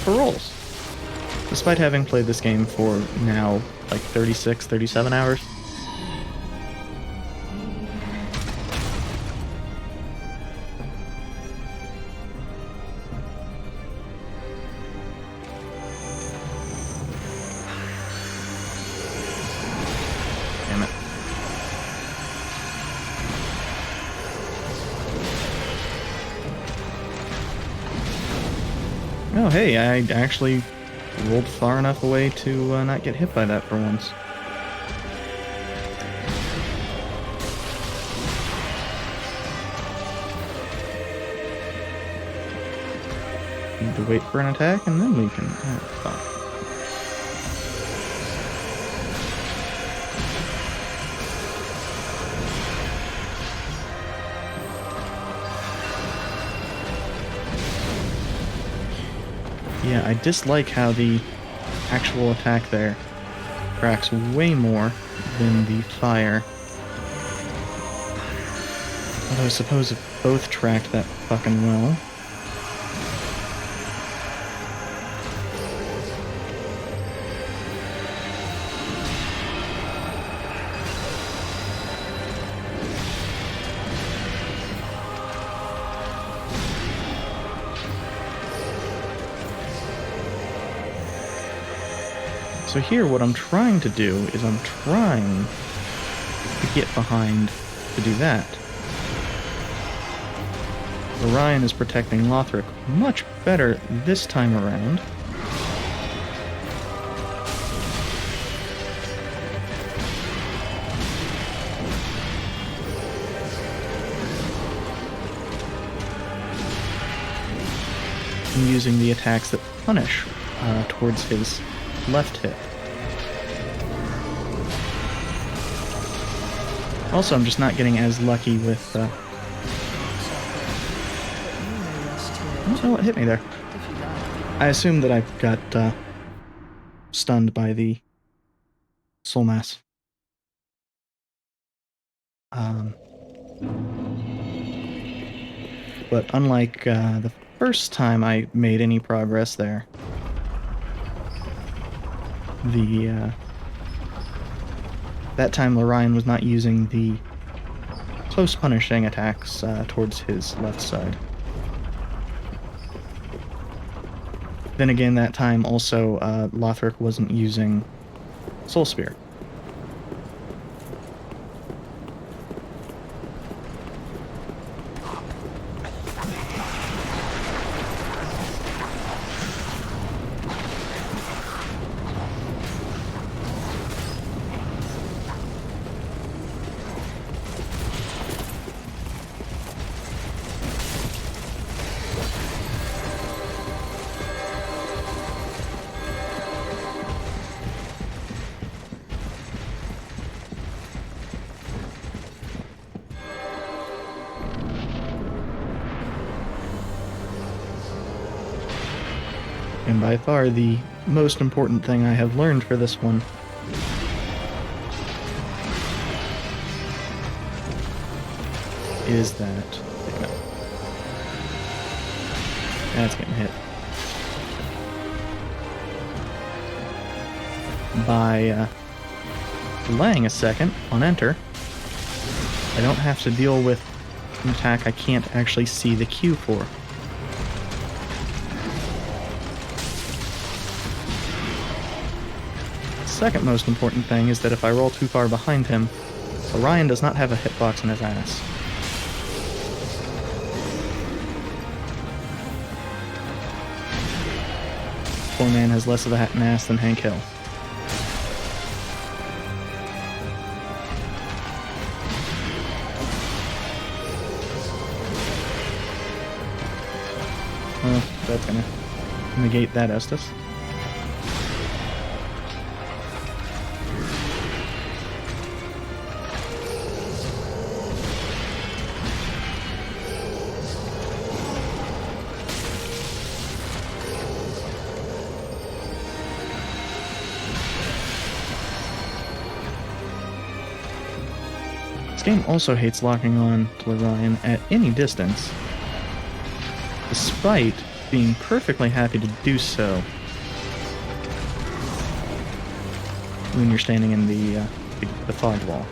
For rolls. Despite having played this game for now, like 36, 37 hours. Damn it. Oh, hey, I actually rolled far enough away to not get hit by that for once. Need to wait for an attack and then we can... Oh, fuck. Yeah, I dislike how the actual attack there cracks way more than the fire. Although I suppose if both tracked that fucking well. So here, what I'm trying to do is I'm trying to get behind to do that. Orion is protecting Lothric much better this time around. And using the attacks that punish towards his left hip. Also, I'm just not getting as lucky with... Marks operate, but you may rest here I don't know what hit me there. if you like. I assume that I got stunned by the soul mass. But unlike the first time I made any progress there, that time Lorion was not using the close punishing attacks towards his left side. Then again, that time also Lothric wasn't using Soul Spear. And by far the most important thing I have learned for this one is that... Wait a minute. That's getting hit. By delaying a second on enter, I don't have to deal with an attack I can't actually see the cue for. Second most important thing is that if I roll too far behind him, Orion does not have a hitbox in his ass. Poor man has less of an ass than Hank Hill. Well, that's gonna negate that Estus. This game also hates locking on to Lorion at any distance, despite being perfectly happy to do so when you're standing in the fog wall.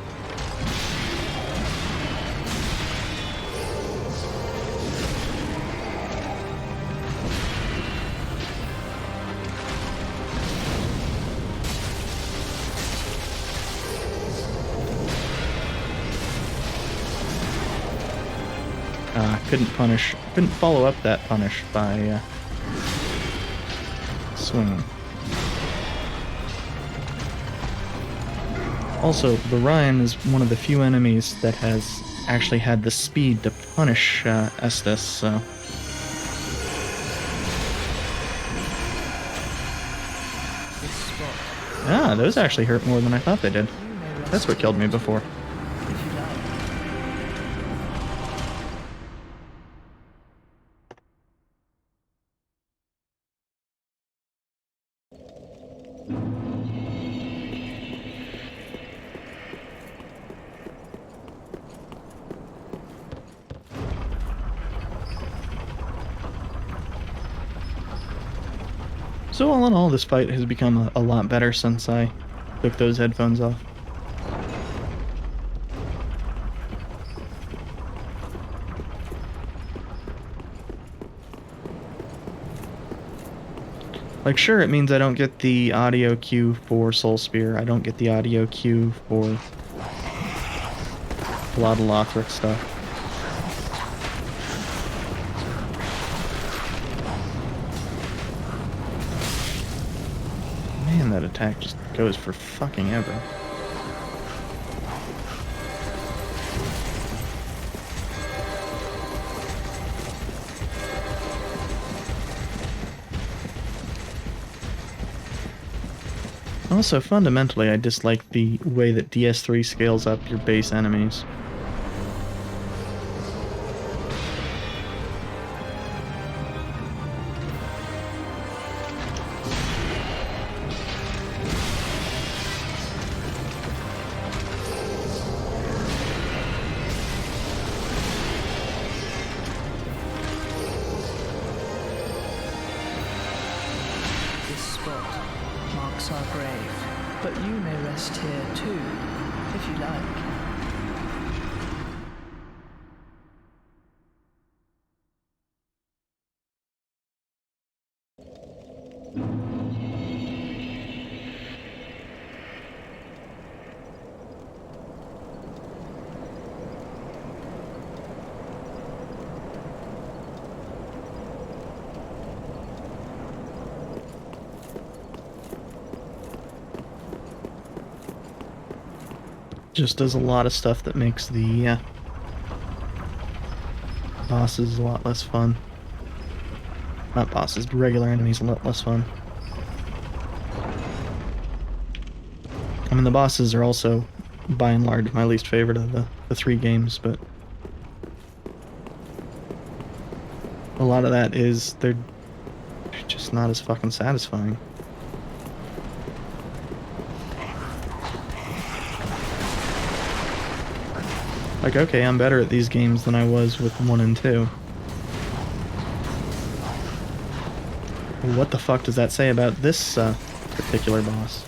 Couldn't follow up that punish by swinging. Also, Lorion is one of the few enemies that has actually had the speed to punish Estus, so... This spot. Ah, those actually hurt more than I thought they did. You may rest That's what killed me before. if you like. So all in all, this fight has become a lot better since I took those headphones off. Like, sure, it means I don't get the audio cue for Soul Spear. I don't get the audio cue for a lot of Lothric stuff. Man, that attack just goes for fucking ever. Also, fundamentally, I dislike the way that DS3 scales up your base enemies. This spot marks our grave, but you may rest here too, if you like. Just does a lot of stuff that makes the bosses a lot less fun. Not bosses, but regular enemies a lot less fun. I mean, the bosses are also, by and large, my least favorite of the three games, but a lot of that is they're just not as fucking satisfying. Like, okay, I'm better at these games than I was with 1 and 2. What the fuck does that say about this particular boss?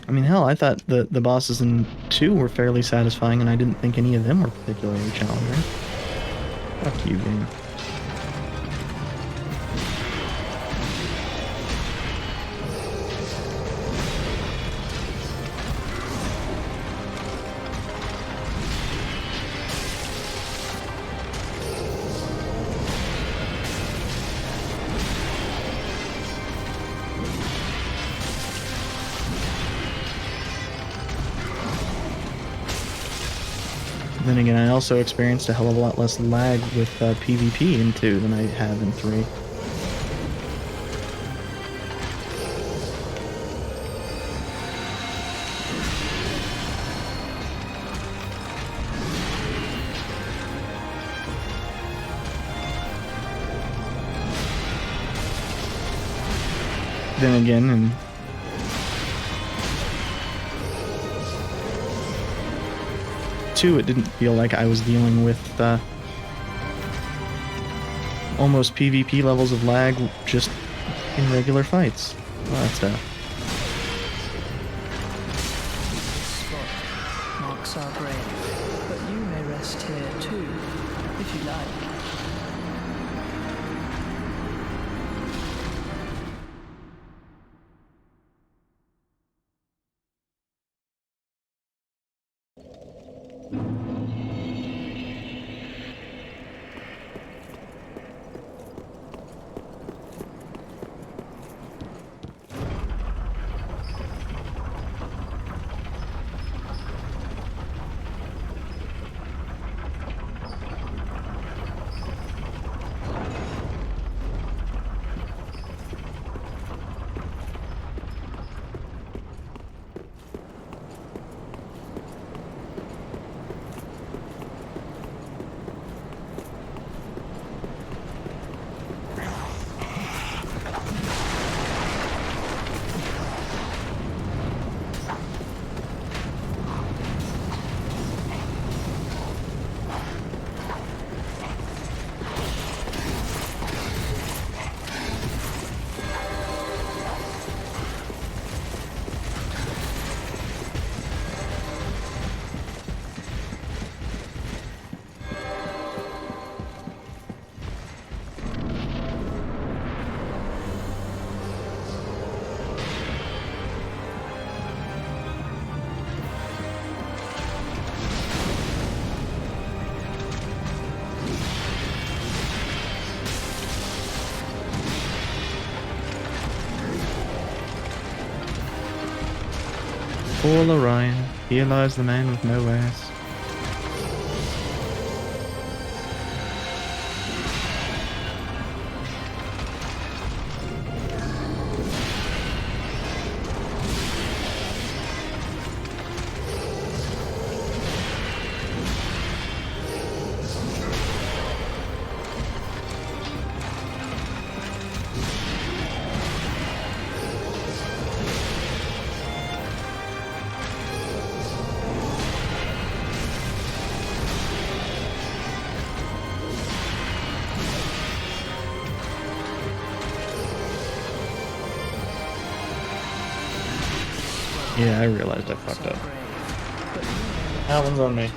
I mean, hell, I thought the bosses in 2 were fairly satisfying, and I didn't think any of them were particularly challenging. Fuck you, game. Then again, I also experienced a hell of a lot less lag with PvP in 2 than I have in 3. Then again, in it didn't feel like I was dealing with almost PvP levels of lag just in regular fights. Well, that's This spot marks our grave, but you may rest here too, if you like. Poor Orion. Here lies the man with no ass. Yeah, I realized I fucked up. That one's on me.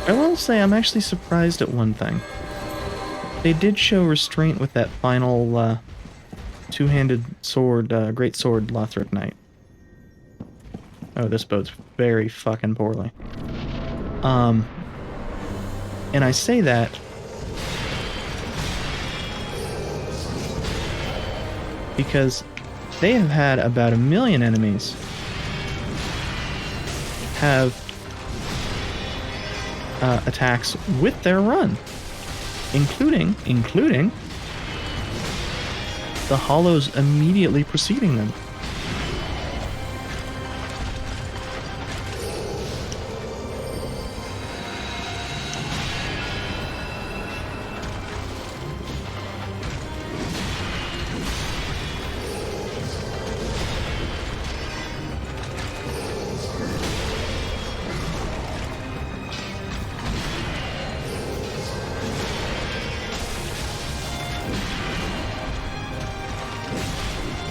I will say I'm actually surprised at one thing. They did show restraint with that final two-handed sword, great sword Lothric Knight. Oh, this bodes very fucking poorly. And I say that because they have had about 1 million enemies have attacks with their run, including the hollows immediately preceding them.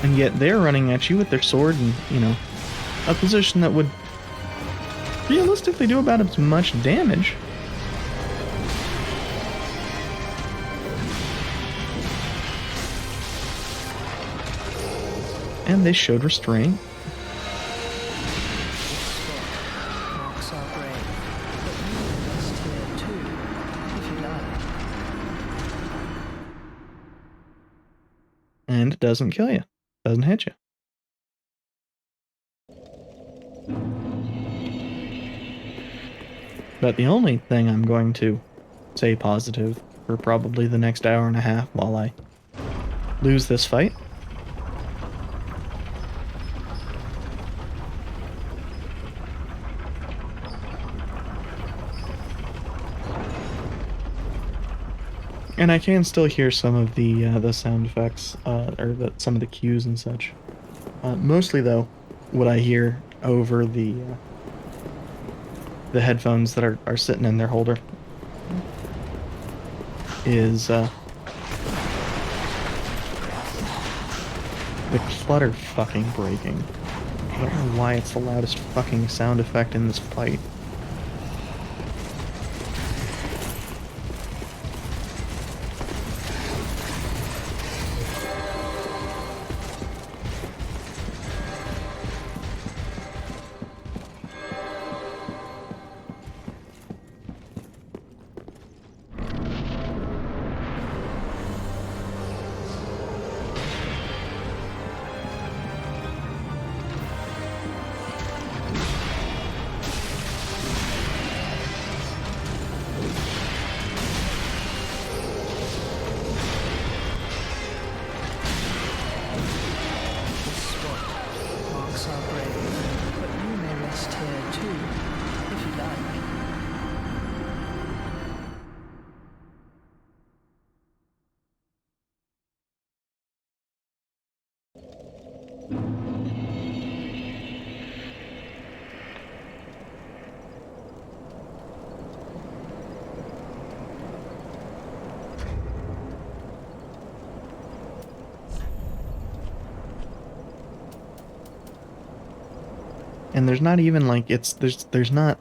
And yet they're running at you with their sword in, you know, a position that would realistically do about as much damage. And they showed restraint. Marks our grave, but you may rest here too, if you like. And it doesn't kill you. Doesn't hit you. But the only thing I'm going to say positive for probably the next hour and a half while I lose this fight and I can still hear some of the sound effects, some of the cues and such. Mostly, though, what I hear over the headphones that are sitting in their holder is the clutter fucking breaking. I don't know why it's the loudest fucking sound effect in this fight. And there's not even like there's not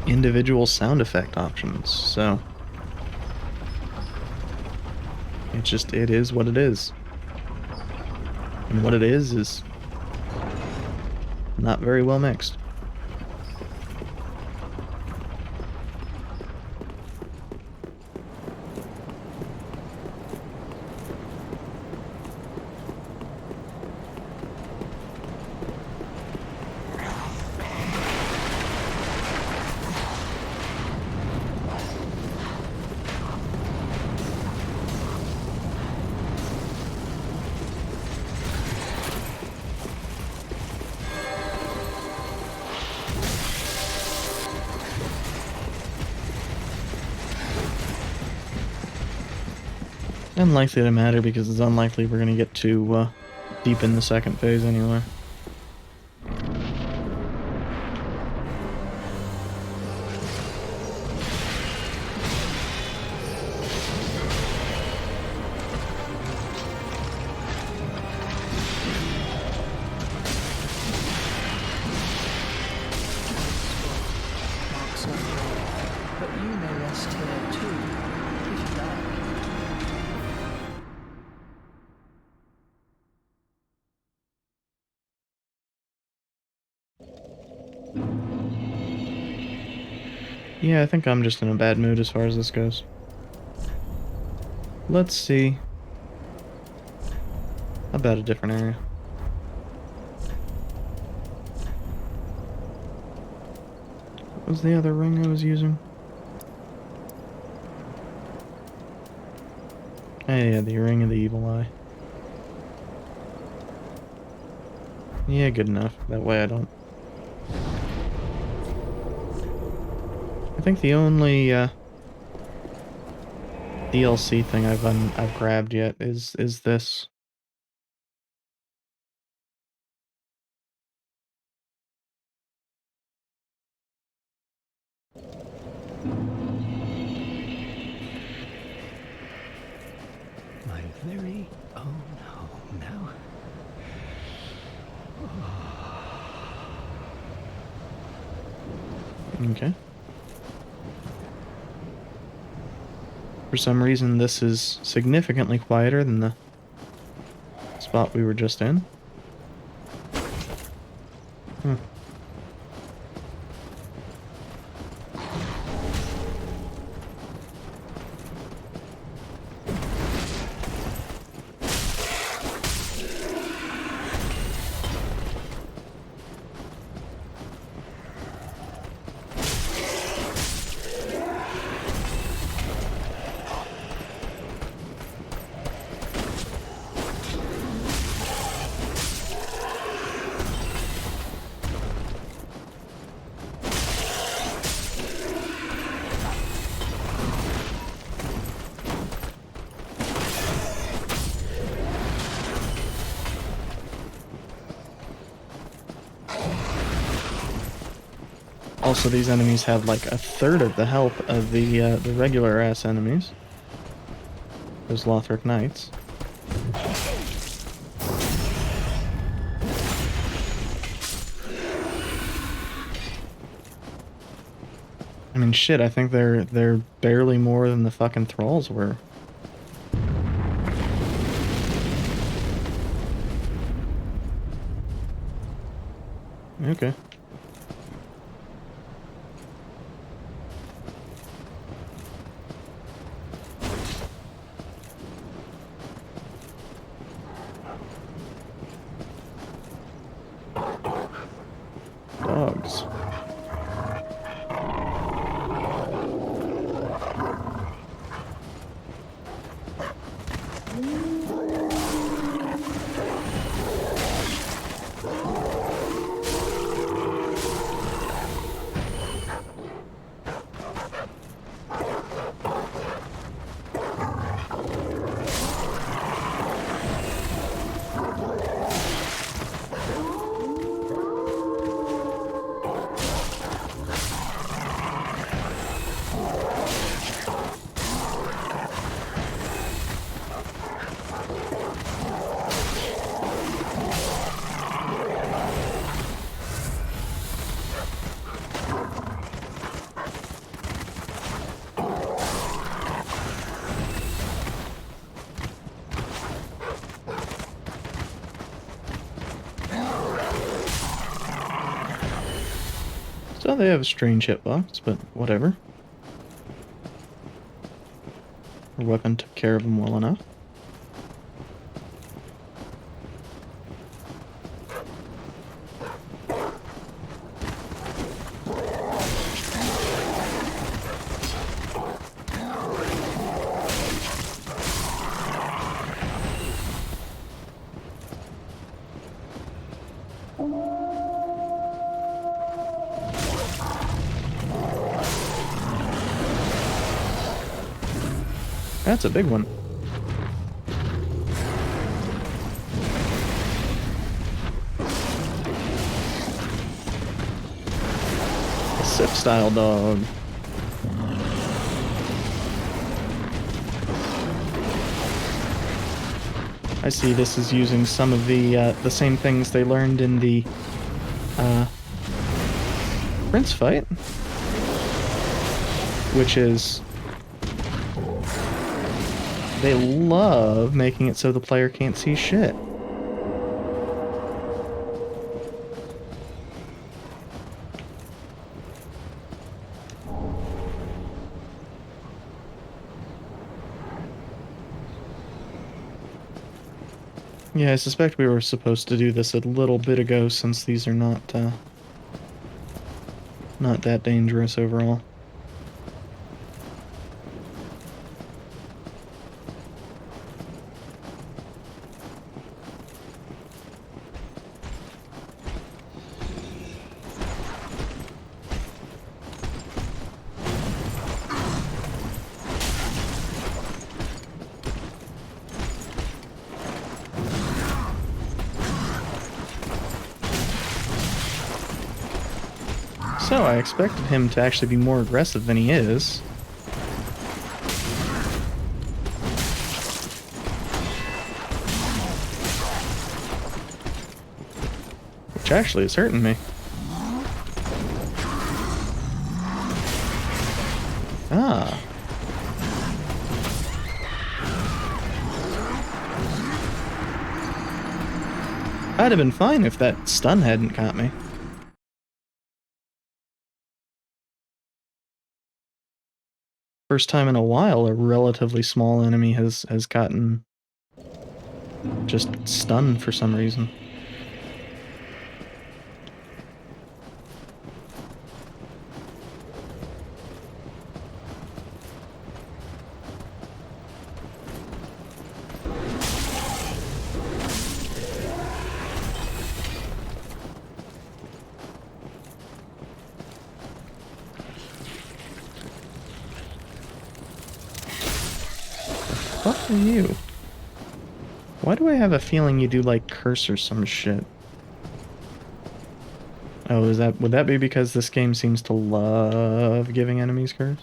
individual sound effect options, so it is what it is. And what it is not very well mixed. Unlikely to matter because it's unlikely we're gonna get too deep in the second phase anyway. Marks our grave, but you may rest here too, if you like. Yeah, I think I'm just in a bad mood as far as this goes. Let's see. How about a different area? What was the other ring I was using? Oh yeah, the Ring of the Evil Eye. Yeah, good enough. That way I don't... I think the only DLC thing I've grabbed yet is this. My very own home now. Okay. For some reason, this is significantly quieter than the spot we were just in. Hmm. Also, these enemies have like a third of the health of the regular ass enemies. Those Lothric Knights. I mean, shit. I think they're barely more than the fucking thralls were. Okay. Dogs. So they have a strange hitbox, but whatever. Her weapon took care of them well enough. That's a big one. A Sif style dog. I see this is using some of the same things they learned in the Prince fight, which is they love making it so the player can't see shit. Yeah, I suspect we were supposed to do this a little bit ago, since these are not that dangerous overall. So I expected him to actually be more aggressive than he is. Which actually is hurting me. Ah. I'd have been fine if that stun hadn't caught me. First time in a while a relatively small enemy has gotten just stunned for some reason. What are you? Why do I have a feeling you do like curse or some shit? Oh, would that be because this game seems to love giving enemies curse?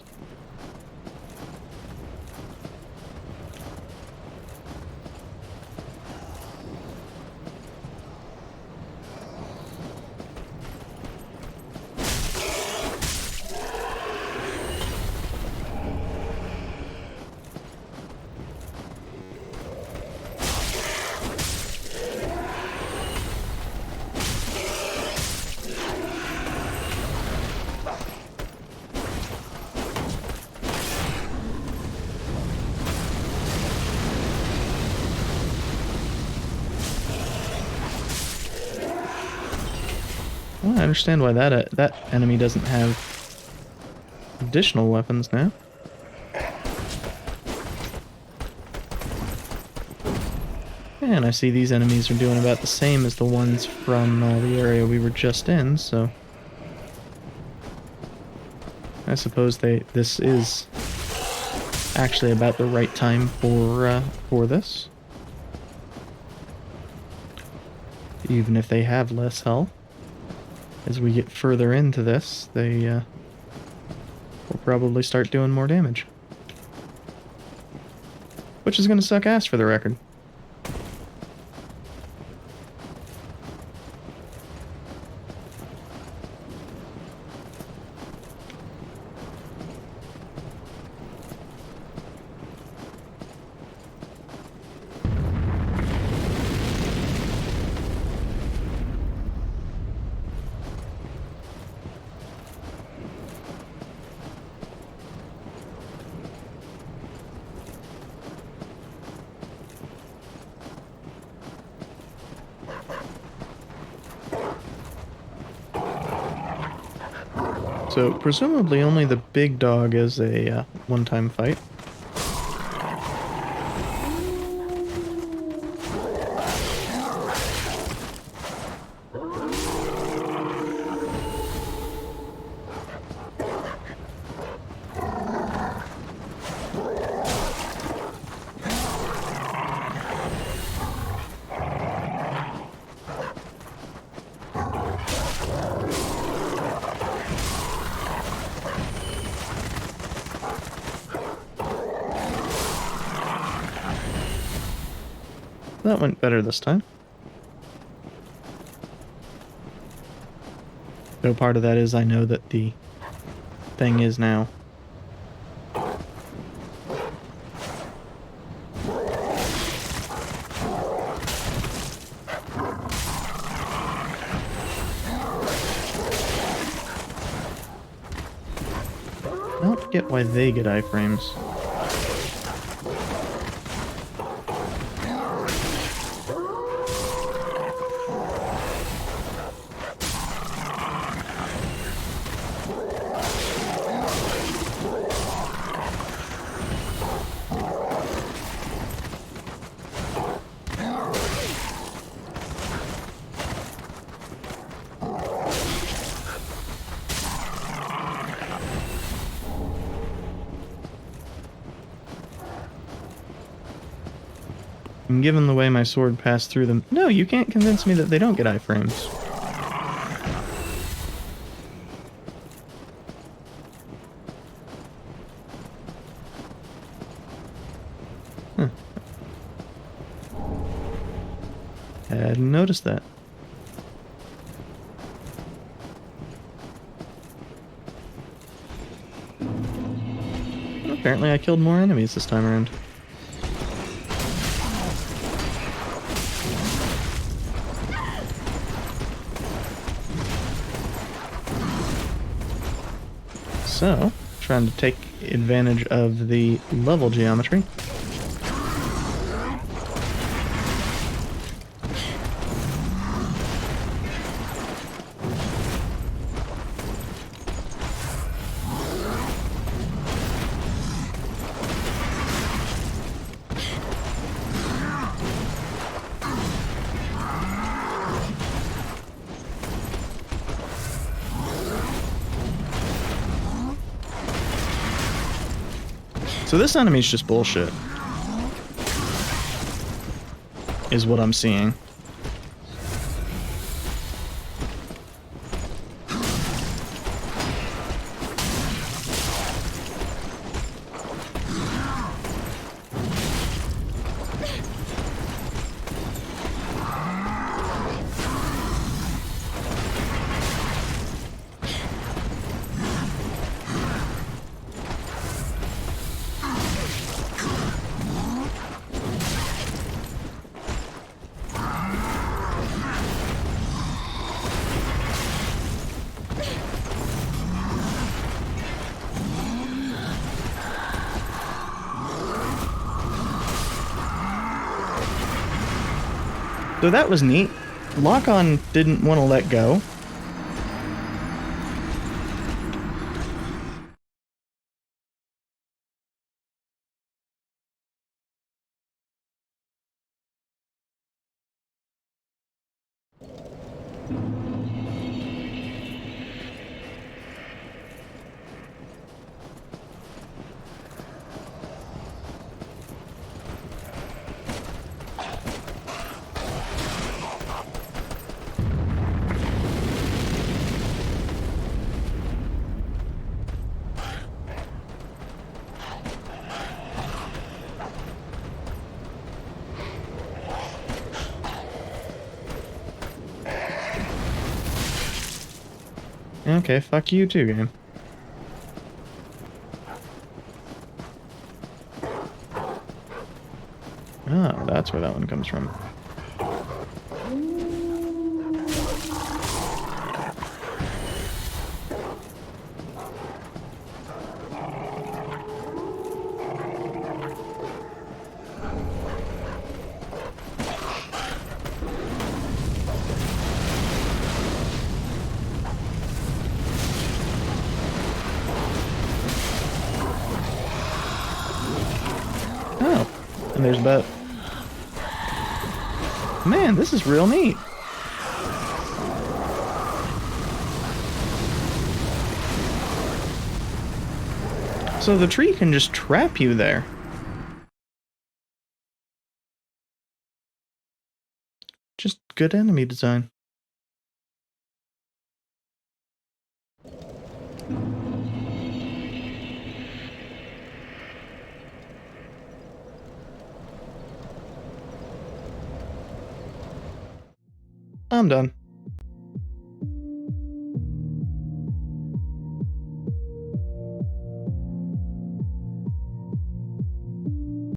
Well, I understand why that enemy doesn't have additional weapons now. And I see these enemies are doing about the same as the ones from the area we were just in, so I suppose this is actually about the right time for this. Even if they have less health. As we get further into this, they will probably start doing more damage. Which is going to suck ass for the record. So, presumably only the big dog is a one-time fight. That went better this time. Though part of that is I know that the thing is now. I don't get why they get iframes. And given the way my sword passed through them... No, you can't convince me that they don't get iframes. Huh. Hadn't noticed that. Apparently I killed more enemies this time around. So, trying to take advantage of the level geometry. So this enemy's just bullshit, is what I'm seeing. So that was neat. Lock-on didn't want to let go. Okay, fuck you too, game. Oh, that's where that one comes from. And there's a bet. Man, this is real neat. So the tree can just trap you there. Just good enemy design. I'm done.